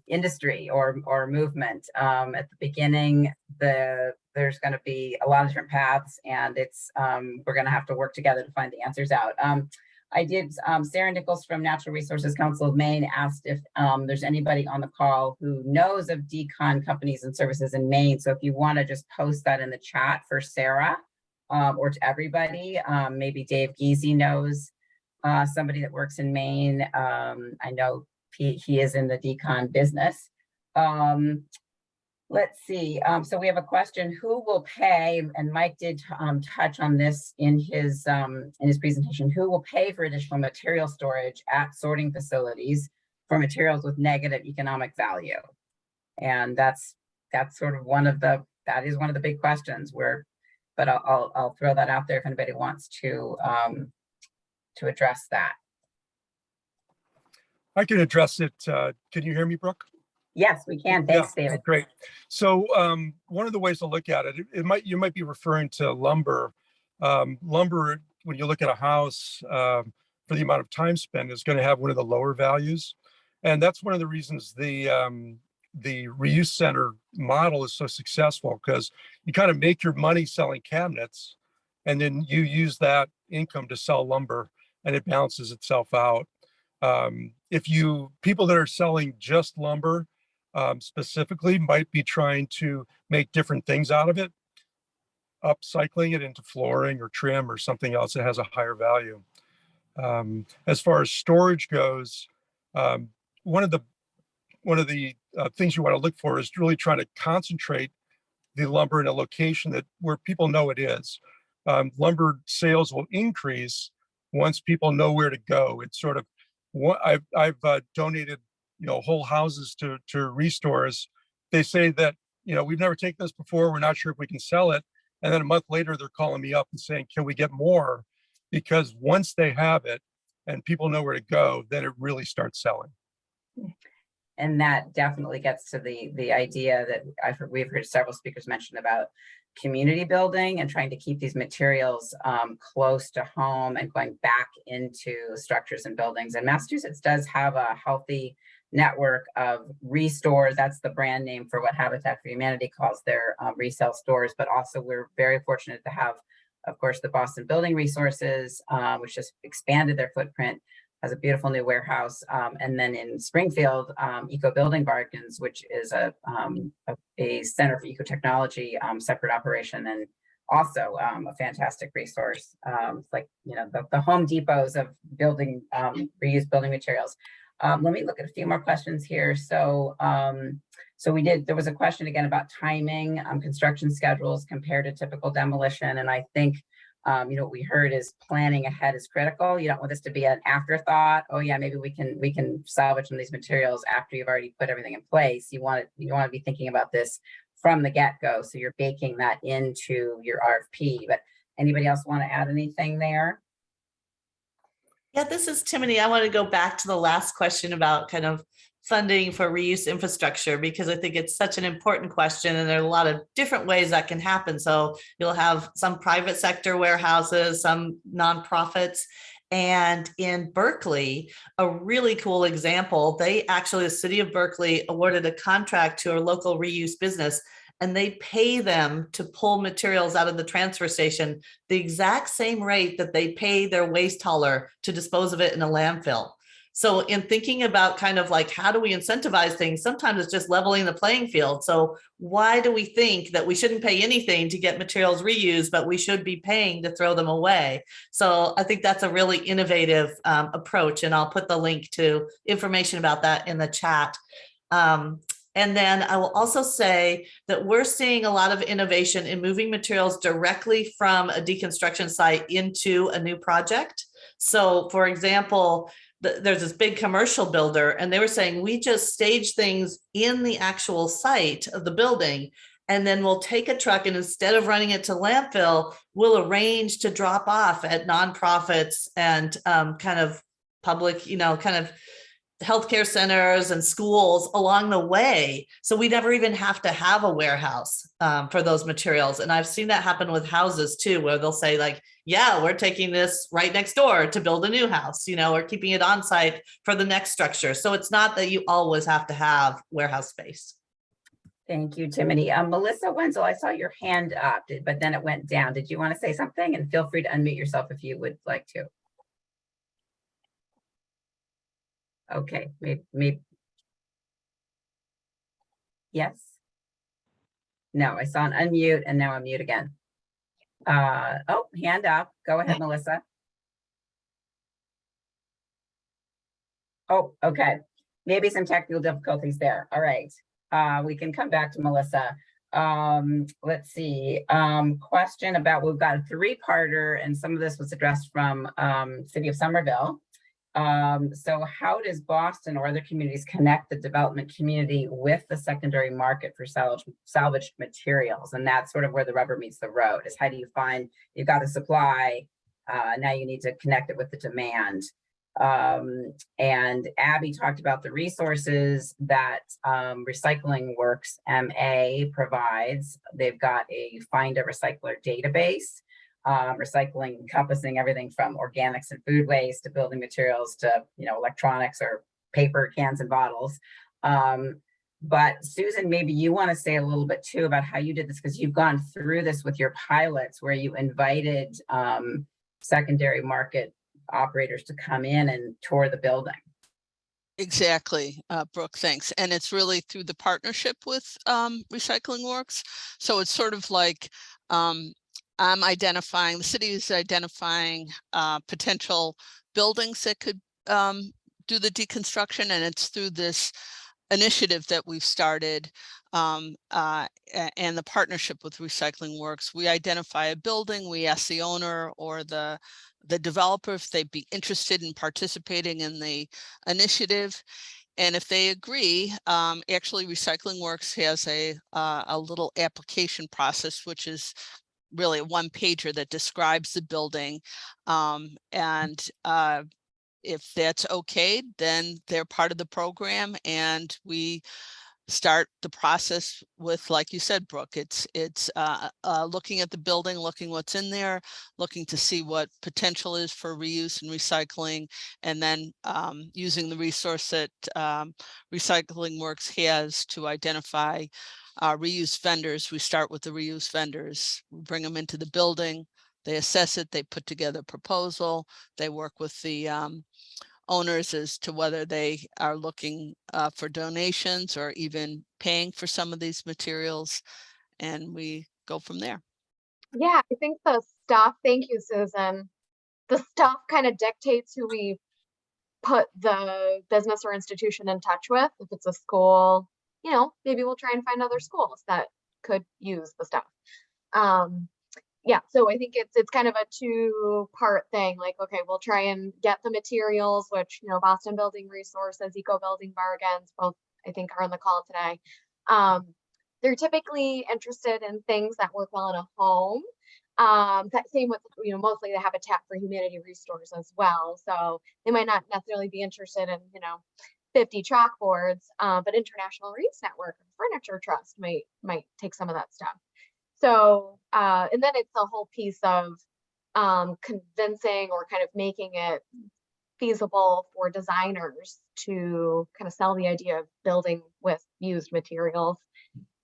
industry or movement. At the beginning, there's going to be a lot of different paths, and it's we're going to have to work together to find the answers out. I did, Sarah Nichols from Natural Resources Council of Maine asked if there's anybody on the call who knows of decon companies and services in Maine. So if you want to just post that in the chat for Sarah or to everybody, maybe Dave Giese knows somebody that works in Maine. I know he is in the decon business. Let's see. So we have a question: who will pay? And Mike did touch on this in his presentation. Who will pay for additional material storage at sorting facilities for materials with negative economic value? And that's that's sort of that is one of the big questions but I'll throw that out there if anybody wants to address that. I can address it. Can you hear me, Brooke? Yes, we can. Thanks, Yeah, David. great. So one of the ways to look at it, you might be referring to lumber. Lumber, when you look at a house, for the amount of time spent, is going to have one of the lower values, and that's one of the reasons the reuse center model is so successful, because you kind of make your money selling cabinets, and then you use that income to sell lumber, and it balances itself out. People that are selling just lumber specifically might be trying to make different things out of it, upcycling it into flooring or trim or something else that has a higher value. As far as storage goes, one of the things you want to look for is really trying to concentrate the lumber in a location where people know it is. Lumber sales will increase once people know where to go. It's sort of I've donated whole houses to restores. They say that we've never taken this before, we're not sure if we can sell it, and then a month later they're calling me up and saying, can we get more? Because once they have it and people know where to go, then it really starts selling. And that definitely gets to the idea that we've heard several speakers mention about community building and trying to keep these materials close to home and going back into structures and buildings. And Massachusetts does have a healthy network of restores. That's the brand name for what Habitat for Humanity calls their resale stores. But also we're very fortunate to have, of course, the Boston Building Resources, which just expanded their footprint, has a beautiful new warehouse. And then in Springfield, Eco Building Bargains, which is a center for eco-technology, separate operation, and also a fantastic resource. It's like, the Home Depots of building, reused building materials. Let me look at a few more questions here. So there was a question again about timing, construction schedules compared to typical demolition. And I think, what we heard is planning ahead is critical. You don't want this to be an afterthought. Oh yeah, maybe we can salvage some of these materials after you've already put everything in place. You want to be thinking about this from the get-go. So you're baking that into your RFP. But anybody else want to add anything there? Yeah, this is Timothy. I want to go back to the last question about kind of funding for reuse infrastructure, because I think it's such an important question, and there are a lot of different ways that can happen. So you'll have some private sector warehouses, some nonprofits. And in Berkeley, a really cool example, the city of Berkeley awarded a contract to a local reuse business, and they pay them to pull materials out of the transfer station the exact same rate that they pay their waste hauler to dispose of it in a landfill. So in thinking about kind of like, how do we incentivize things? Sometimes it's just leveling the playing field. So why do we think that we shouldn't pay anything to get materials reused, but we should be paying to throw them away? So I think that's a really innovative approach. And I'll put the link to information about that in the chat. And then I will also say that we're seeing a lot of innovation in moving materials directly from a deconstruction site into a new project. So for example, there's this big commercial builder, and they were saying, we just stage things in the actual site of the building, and then we'll take a truck, and instead of running it to landfill, we'll arrange to drop off at nonprofits and kind of public, kind of healthcare centers and schools along the way. So we never even have to have a warehouse for those materials. And I've seen that happen with houses too, where they'll say like, yeah, we're taking this right next door to build a new house, or keeping it on site for the next structure. So it's not that you always have to have warehouse space. Thank you, Timothy. Melissa Wenzel, I saw your hand up, but then it went down. Did you want to say something? And feel free to unmute yourself if you would like to. Okay, maybe. Yes. No, I saw an unmute and now I'm mute again. Oh, hand up. Go ahead, Melissa. Oh, okay. Maybe some technical difficulties there. All right. We can come back to Melissa. Let's see. Question about, we've got a three-parter, and some of this was addressed from City of Somerville. So how does Boston or other communities connect the development community with the secondary market for salvaged materials? And that's sort of where the rubber meets the road, is how do you find, you've got a supply, now you need to connect it with the demand. And Abby talked about the resources that Recycling Works MA provides. They've got a Find a Recycler database, recycling encompassing everything from organics and food waste to building materials to, you know, electronics or paper cans and bottles. But Susan, maybe you want to say a little bit too about how you did this, because you've gone through this with your pilots where you invited secondary market operators to come in and tour the building. Exactly, Brooke, thanks. And it's really through the partnership with Recycling Works. So it's sort of like I'm identifying, the city is identifying potential buildings that could do the deconstruction, and it's through this initiative that we've started and the partnership with Recycling Works. We identify a building, we ask the owner or the developer if they'd be interested in participating in the initiative. And if they agree, actually Recycling Works has a little application process, which is really a one-pager that describes the building. If that's okay, then they're part of the program, and we start the process with, like you said, Brooke, it's looking at the building, looking what's in there, looking to see what potential is for reuse and recycling, and then using the resource that Recycling Works has to identify reuse vendors. We start with the reuse vendors, we bring them into the building, they assess it, they put together a proposal, they work with the owners as to whether they are looking for donations or even paying for some of these materials, and we go from there. Yeah, I think the stuff, thank you, Susan. The stuff kind of dictates who we put the business or institution in touch with. If it's a school, you know, maybe we'll try and find other schools that could use the stuff. Yeah, so I think it's kind of a two-part thing. Like, okay, we'll try and get the materials, which, you know, Boston Building Resources, Eco Building Bargains, both I think are on the call today. They're typically interested in things that work well in a home. That same with, you know, mostly the Habitat for Humanity resource as well. So they might not necessarily be interested in, you know, 50 chalkboards, but International Reuse Network or Furniture Trust might take some of that stuff. So, and then it's a whole piece of convincing or kind of making it feasible for designers to kind of sell the idea of building with used materials,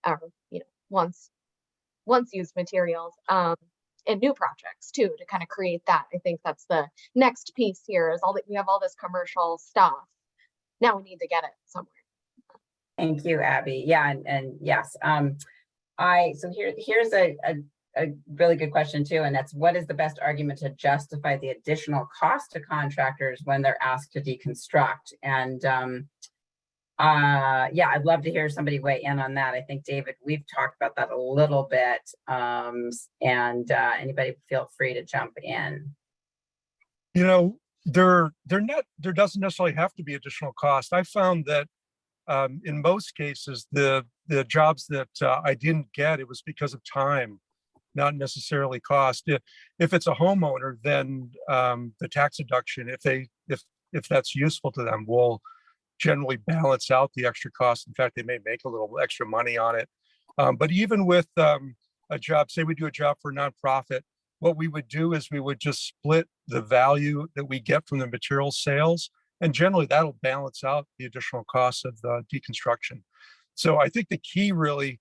or, you know, once used materials, in new projects too, to kind of create that. I think that's the next piece here, is all that we have all this commercial stuff. Now we need to get it somewhere. Thank you, Abby. Yeah, and yes. So here's a really good question too, and that's, what is the best argument to justify the additional cost to contractors when they're asked to deconstruct? And yeah, I'd love to hear somebody weigh in on that. I think, David, we've talked about that a little bit, and anybody feel free to jump in. You know, there doesn't necessarily have to be additional cost. I found that in most cases, the jobs that I didn't get, it was because of time, not necessarily cost. If it's a homeowner, then the tax deduction, if that's useful to them, will generally balance out the extra cost. In fact, they may make a little extra money on it. But even with a job, say we do a job for a nonprofit, what we would do is we would just split the value that we get from the material sales, and generally that'll balance out the additional costs of the deconstruction. So I think the key really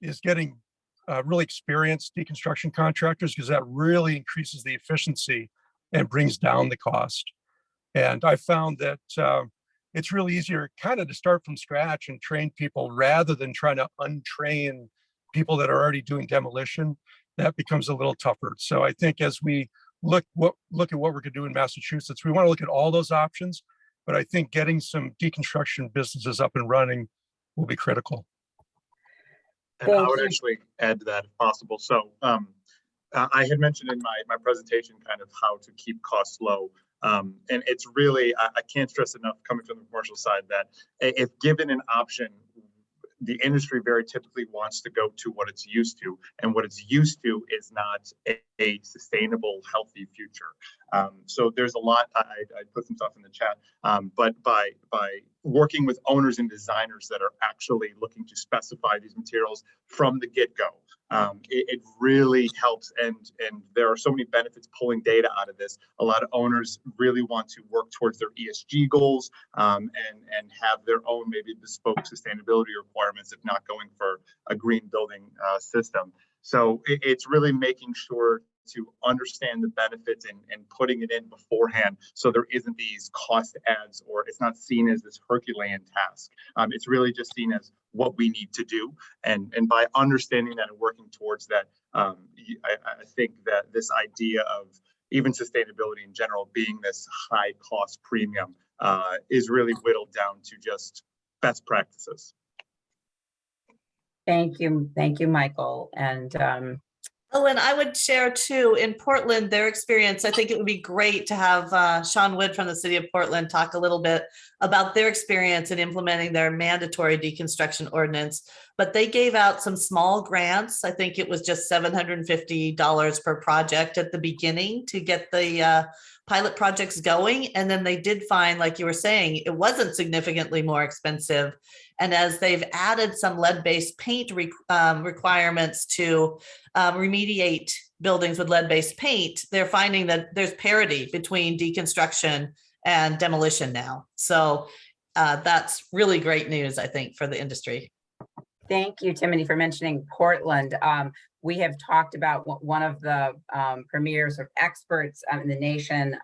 is getting really experienced deconstruction contractors, because that really increases the efficiency and brings down the cost. And I found that it's really easier kind of to start from scratch and train people rather than trying to untrain people that are already doing demolition. That becomes a little tougher. So I think as we look at what we're going to do in Massachusetts, we want to look at all those options, but I think getting some deconstruction businesses up and running will be critical. And I would actually add to that if possible. So I had mentioned in my presentation kind of how to keep costs low. And it's really, I can't stress enough coming from the commercial side that if given an option, the industry very typically wants to go to what it's used to, and what it's used to is not a sustainable, healthy future. So there's a lot. I put some stuff in the chat, but by working with owners and designers that are actually looking to specify these materials from the get-go, it really helps. And there are so many benefits pulling data out of this. A lot of owners really want to work towards their ESG goals, and have their own maybe bespoke sustainability requirements, if not going for a green building system. So it's really making sure to understand the benefits and putting it in beforehand, so there isn't these cost adds, or it's not seen as this Herculean task. It's really just seen as what we need to do, and by understanding that and working towards that, I think that this idea of even sustainability in general being this high cost premium is really whittled down to just best practices. Thank you, Michael. And oh, and I would share too, in Portland, their experience. I think it would be great to have Sean Wood from the city of Portland talk a little bit about their experience in implementing their mandatory deconstruction ordinance. But they gave out some small grants. I think it was just $750 per project at the beginning to get the pilot projects going. And then they did find, like you were saying, it wasn't significantly more expensive. And as they've added some lead-based paint requirements to remediate buildings with lead-based paint, they're finding that there's parity between deconstruction and demolition now. So that's really great news, I think, for the industry. thank you, Timothy, for mentioning Portland. We have talked about one of the premier sort of experts in the nation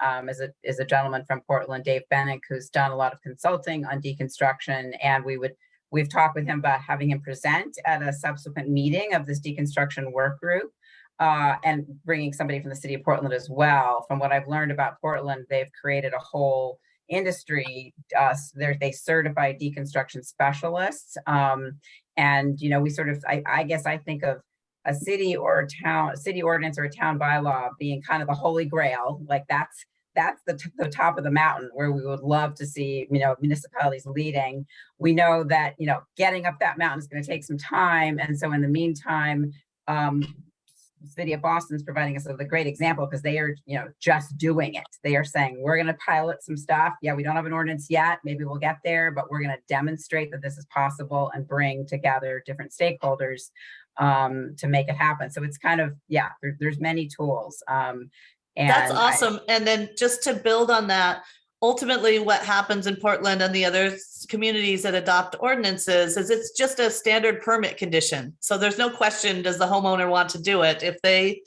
is a gentleman from Portland, Dave Bennick, who's done a lot of consulting on deconstruction, and we've talked with him about having him present at a subsequent meeting of this deconstruction work group, and bringing somebody from the city of Portland as well. From what I've learned about Portland, they've created a whole industry. They certify deconstruction specialists, and we sort of, I guess I think of a city or a town, city ordinance or a town bylaw being kind of the holy grail. Like that's the top of the mountain where we would love to see, municipalities leading. We know that, getting up that mountain is going to take some time. And so in the meantime, City of Boston is providing us with a great example, because they are, just doing it. They are saying, we're going to pilot some stuff. Yeah, we don't have an ordinance yet. Maybe we'll get there, but we're going to demonstrate that this is possible and bring together different stakeholders to make it happen. So it's kind of, there's many tools. And that's awesome. And then just to build on that, ultimately what happens in Portland and the other communities that adopt ordinances is it's just a standard permit condition. So there's no question, does the homeowner want to do it? If they,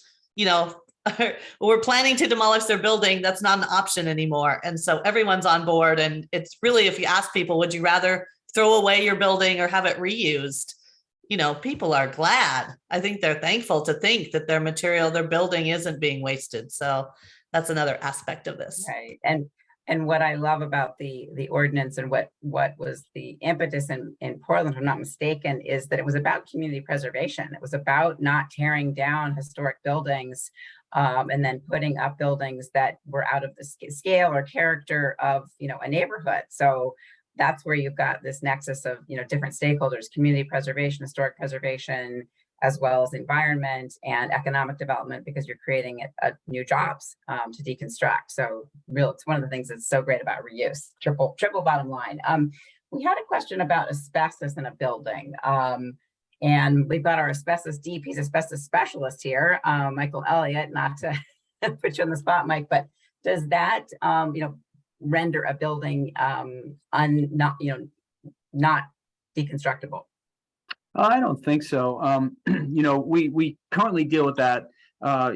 we're planning to demolish their building, that's not an option anymore. And so everyone's on board. And it's really, if you ask people, would you rather throw away your building or have it reused? People are glad. I think they're thankful to think that their material, their building isn't being wasted. So that's another aspect of this. Right. And what I love about the ordinance and what was the impetus in Portland, if I'm not mistaken, is that it was about community preservation. It was about not tearing down historic buildings and then putting up buildings that were out of the scale or character of, a neighborhood. So that's where you've got this nexus of, different stakeholders, community preservation, historic preservation, as well as environment and economic development, because you're creating new jobs to deconstruct. So it's one of the things that's so great about reuse, triple bottom line. We had a question about asbestos in a building. And we've got our asbestos DP's asbestos specialist here, Michael Elliott, not to put you on the spot, Mike, but does that, render a building not deconstructible? I don't think so. We currently deal with that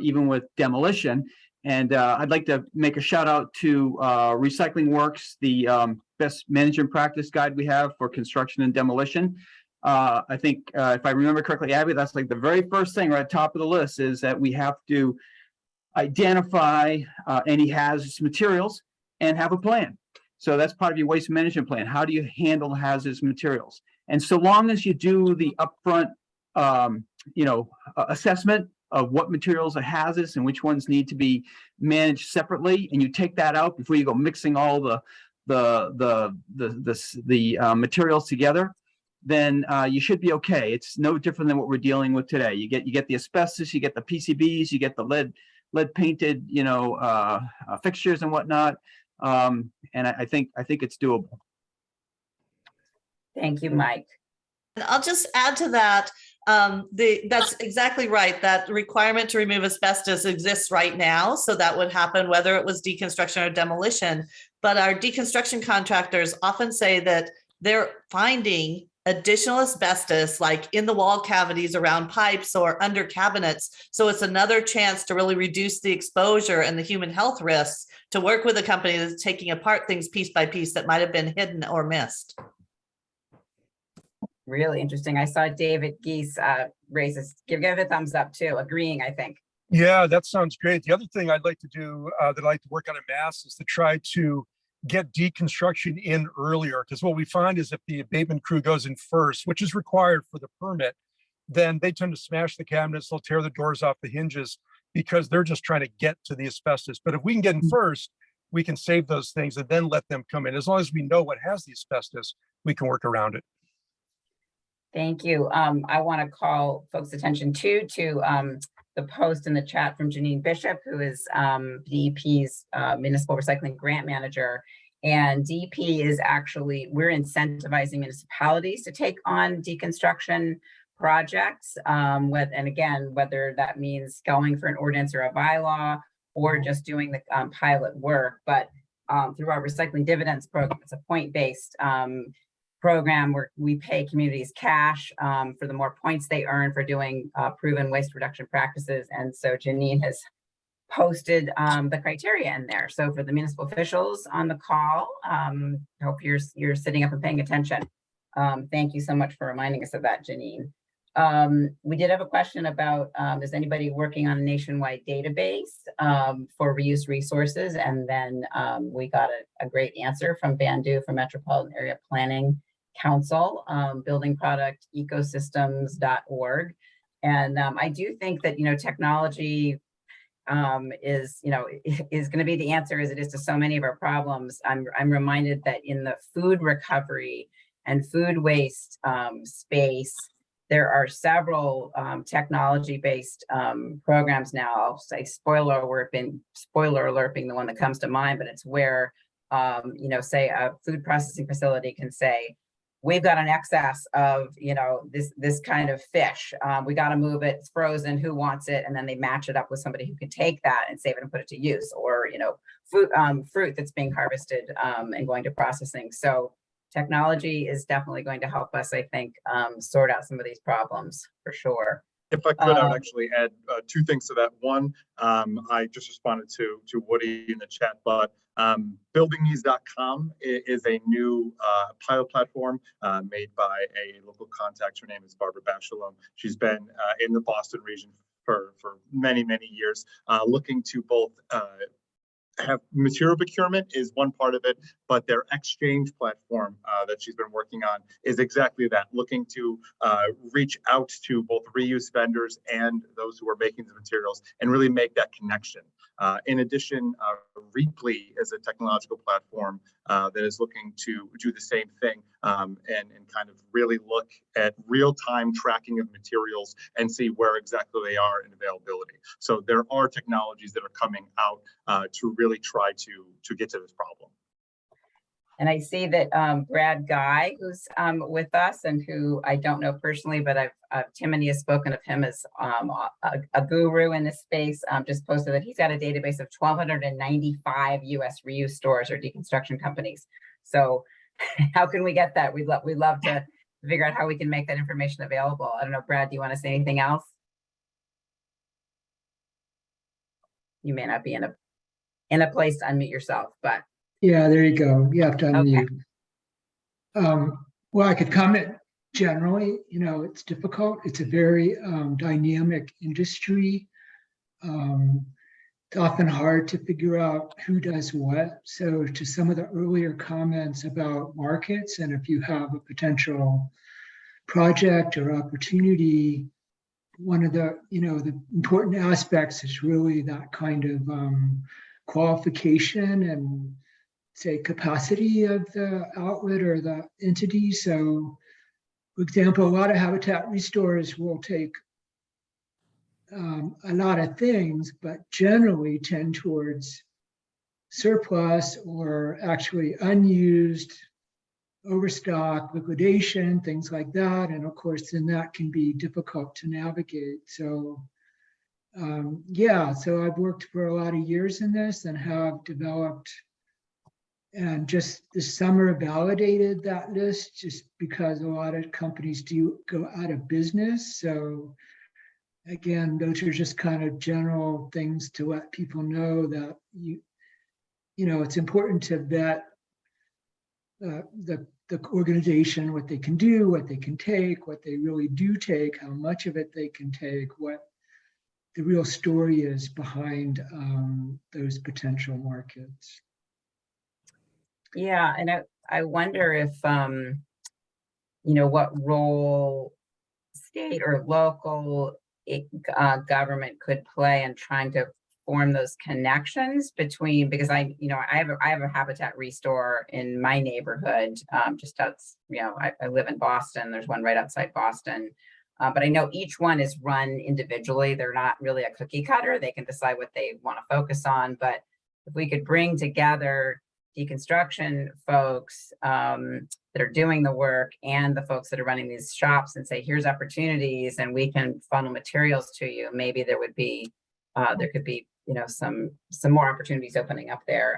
even with demolition. And I'd like to make a shout out to Recycling Works, the best management practice guide we have for construction and demolition. I think if I remember correctly, Abby, that's like the very first thing right at the top of the list is that we have to identify any hazardous materials and have a plan. So that's part of your waste management plan. How do you handle hazardous materials? And so long as you do the upfront, assessment of what materials are hazardous and which ones need to be managed separately, and you take that out before you go mixing all the materials together, then you should be okay. It's no different than what we're dealing with today. You get the asbestos, you get the PCBs, you get the lead painted, fixtures and whatnot. And I think it's doable. Thank you, Mike. And I'll just add to that. That's exactly right. That requirement to remove asbestos exists right now. So that would happen whether it was deconstruction or demolition. But our deconstruction contractors often say that they're finding additional asbestos, like in the wall cavities around pipes or under cabinets. So it's another chance to really reduce the exposure and the human health risks, to work with a company that's taking apart things piece by piece that might have been hidden or missed. Really interesting. I saw David Geese give it a thumbs up too, agreeing, I think. Yeah, that sounds great. The other thing I'd like to do that I'd like to work on at Mass is to try to get deconstruction in earlier, because what we find is if the abatement crew goes in first, which is required for the permit, then they tend to smash the cabinets, they'll tear the doors off the hinges because they're just trying to get to the asbestos. But if we can get in first, we can save those things and then let them come in. As long as we know what has the asbestos, we can work around it. Thank you. I want to call folks' attention to the post in the chat from Janine Bishop, who is DEP's Municipal Recycling Grant Manager. And DEP is actually, we're incentivizing municipalities to take on deconstruction projects. And again, whether that means going for an ordinance or a bylaw or just doing the pilot work. But through our Recycling Dividends program, it's a point-based program where we pay communities cash for the more points they earn for doing proven waste reduction practices. And so Janine has posted the criteria in there. So for the municipal officials on the call, hope you're sitting up and paying attention. Thank you so much for reminding us of that, Janine. We did have a question about, is anybody working on a nationwide database for reuse resources? And then we got a great answer from Bandu from Metropolitan Area Planning Council, buildingproductecosystems.org. And I do think that, technology is going to be the answer as it is to so many of our problems. I'm reminded that in the food recovery and food waste space, there are several technology-based programs now. I'll say spoiler alert being the one that comes to mind, but it's where, say a food processing facility can say, we've got an excess of, this kind of fish. We got to move it. It's frozen. Who wants it? And then they match it up with somebody who can take that and save it and put it to use, or, fruit that's being harvested and going to processing. So technology is definitely going to help us, I think, sort out some of these problems for sure. If I could, I would actually add two things to that. One, I just responded to Woody in the chat, but buildingease.com is a new pilot platform made by a local contact. Her name is Barbara Bachelom. She's been in the Boston region for many, many years, looking to both have material procurement is one part of it, but their exchange platform that she's been working on is exactly that, looking to reach out to both reuse vendors and those who are making the materials and really make that connection. In addition, Reaply is a technological platform that is looking to do the same thing and kind of really look at real-time tracking of materials and see where exactly they are in availability. So there are technologies that are coming out to really try to get to this problem. And I see that Brad Guy, who's with us and who I don't know personally, but Timothy has spoken of him as a guru in this space, just posted that he's got a database of 1,295 US reuse stores or deconstruction companies. So how can we get that? We'd love to figure out how we can make that information available. I don't know, Brad, do you want to say anything else? You may not be in a place to unmute yourself, but. Yeah, there you go. You have to unmute. Okay. Well, I could comment generally, it's difficult. It's a very dynamic industry. It's often hard to figure out who does what. So to some of the earlier comments about markets, and if you have a potential project or opportunity one of the, the important aspects is really that kind of qualification and say capacity of the outlet or the entity. So for example, a lot of habitat restorers will take a lot of things, but generally tend towards surplus or actually unused, overstock, liquidation, things like that. And of course, then that can be difficult to navigate. So yeah, so I've worked for a lot of years in this and have developed, and just this summer validated that list just because a lot of companies do go out of business. So again, those are just kind of general things to let people know that it's important to vet the organization, what they can do, what they can take, what they really do take, how much of it they can take, what the real story is behind those potential markets. Yeah, and I wonder if what role state or local government could play in trying to form those connections between, because I have a habitat restore in my neighborhood, just outside, I live in Boston. There's one right outside Boston. But I know each one is run individually. They're not really a cookie cutter. They can decide what they want to focus on. But if we could bring together deconstruction folks that are doing the work and the folks that are running these shops and say, here's opportunities and we can funnel materials to you, maybe there could be some more opportunities opening up there.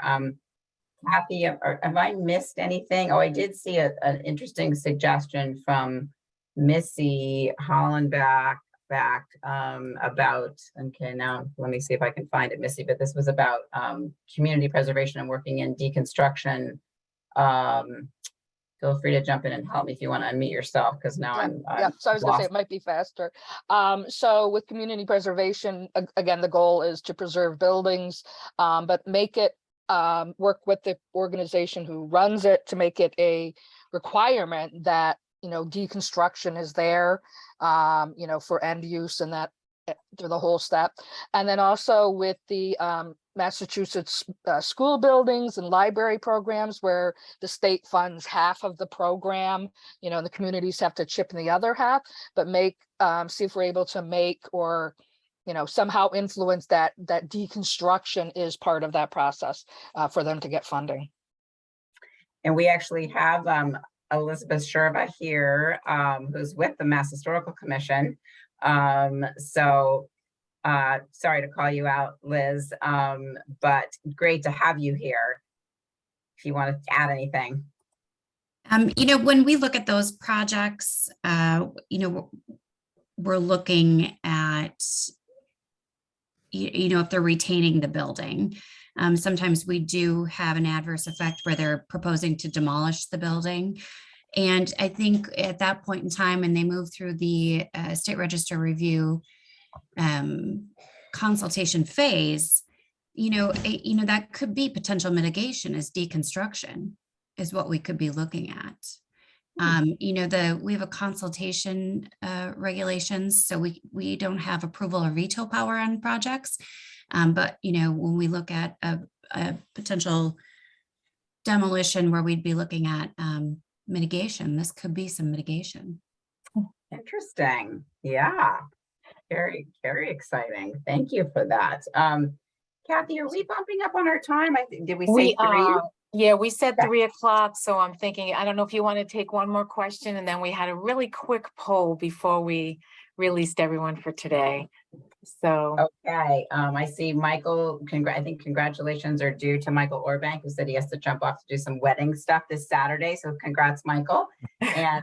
Kathy, have I missed anything? Oh, I did see an interesting suggestion from Missy Hollenbach about, okay, now let me see if I can find it, Missy, but this was about community preservation and working in deconstruction. Feel free to jump in and help me if you want to unmute yourself, because now I'm so I was going to say it might be faster. So with community preservation, again, the goal is to preserve buildings, but make it work with the organization who runs it to make it a requirement that deconstruction is there, for end use and that through the whole step. And then also with the Massachusetts school buildings and library programs where the state funds half of the program, the communities have to chip in the other half, but see if we're able to make or somehow influence that deconstruction is part of that process for them to get funding. And we actually have Elizabeth Sherba here, who's with the Mass Historical Commission. So sorry to call you out, Liz, but great to have you here. If you want to add anything. When we look at those projects, we're looking at, if they're retaining the building. Sometimes we do have an adverse effect where they're proposing to demolish the building. And I think at that point in time, when they move through the state register review consultation phase, that could be potential mitigation as deconstruction is what we could be looking at. We have a consultation regulations, so we don't have approval or veto power on projects. But when we look at a potential demolition where we'd be looking at mitigation, this could be some mitigation. Interesting. Yeah. Very, very exciting. Thank you for that. Kathy, are we bumping up on our time? I think, did we say 3? Yeah, we said 3 o'clock. So I'm thinking, I don't know if you want to take one more question, and then we had a really quick poll before we released everyone for today. So okay, I see Michael. I think congratulations are due to Michael Orbank, who said he has to jump off to do some wedding stuff this Saturday. So congrats, Michael. And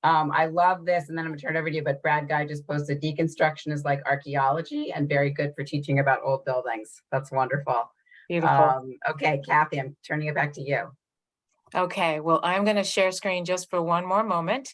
I love this, and then I'm gonna turn it over to you. But Brad Guy just posted, deconstruction is like archaeology and very good for teaching about old buildings. That's wonderful. beautiful. Okay, Kathy, I'm turning it back to you. Okay, well, I'm going to share screen just for one more moment.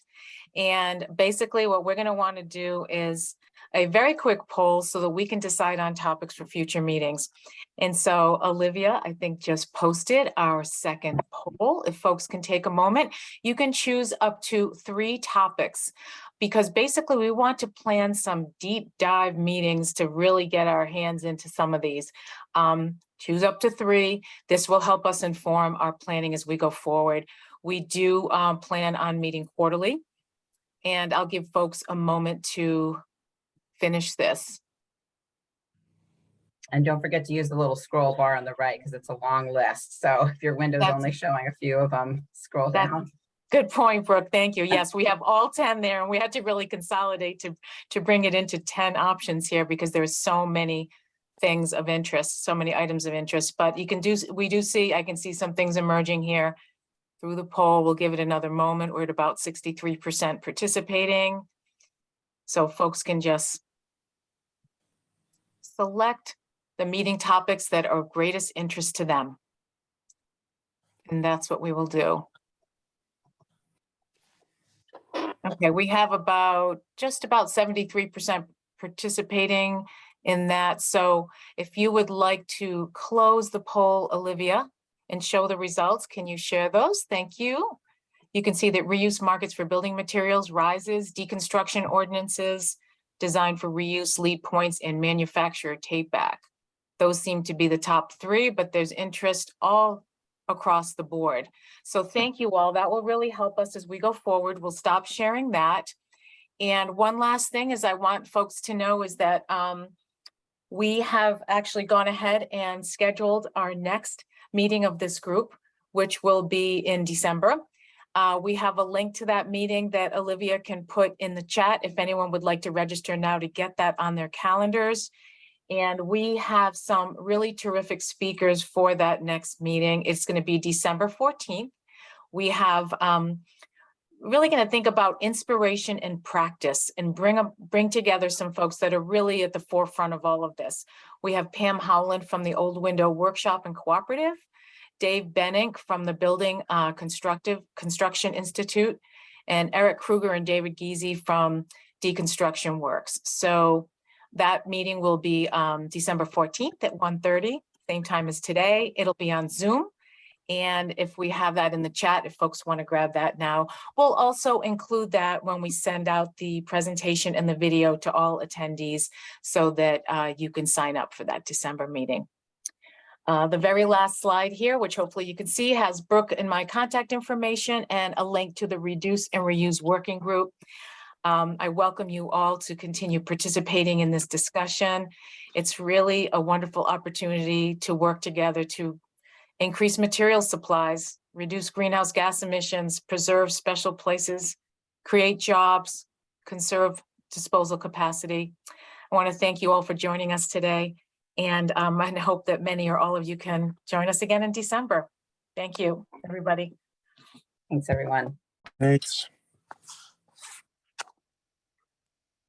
And basically what we're going to want to do is a very quick poll so that we can decide on topics for future meetings. And so Olivia, I think, just posted our second poll. If folks can take a moment, you can choose up to 3 topics because basically we want to plan some deep dive meetings to really get our hands into some of these. Choose up to 3. This will help us inform our planning as we go forward. We do plan on meeting quarterly, and I'll give folks a moment to finish this. And don't forget to use the little scroll bar on the right because it's a long list. So if your window's only showing a few of them, scroll down. Good point, Brooke. Thank you. Yes, we have all 10 there, and we had to really consolidate to bring it into 10 options here because there's so many things of interest, so many items of interest. But you can do, I can see some things emerging here through the poll. We'll give it another moment. We're at about 63% participating. So folks can just select the meeting topics that are of greatest interest to them. And that's what we will do. Okay, we have just about 73% participating in that. So if you would like to close the poll, Olivia, and show the results, can you share those? Thank you. You can see that reuse markets for building materials rises, deconstruction ordinances designed for reuse lead points, and manufacturer take back. Those seem to be the top 3, but there's interest all across the board. So thank you all. That will really help us as we go forward. We'll stop sharing that. And one last thing is I want folks to know is that we have actually gone ahead and scheduled our next meeting of this group, which will be in December. We have a link to that meeting that Olivia can put in the chat if anyone would like to register now to get that on their calendars. And we have some really terrific speakers for that next meeting. It's going to be December 14th. We have really going to think about inspiration and practice and bring together some folks that are really at the forefront of all of this. We have Pam Howland from the Old Window Workshop and Cooperative, Dave Benink from the Building Construction Institute, and Eric Kruger and David Giese from Deconstruction Works. So that meeting will be December 14th at 1:30, same time as today. It'll be on Zoom. And if we have that in the chat, if folks want to grab that now, we'll also include that when we send out the presentation and the video to all attendees so that you can sign up for that December meeting. The very last slide here, which hopefully you can see, has Brooke and my contact information and a link to the Reduce and Reuse Working Group. I welcome you all to continue participating in this discussion. It's really a wonderful opportunity to work together to increase material supplies, reduce greenhouse gas emissions, preserve special places, create jobs, conserve disposal capacity. I want to thank you all for joining us today. And I hope that many or all of you can join us again in December. Thank you, everybody. Thanks, everyone. Thanks.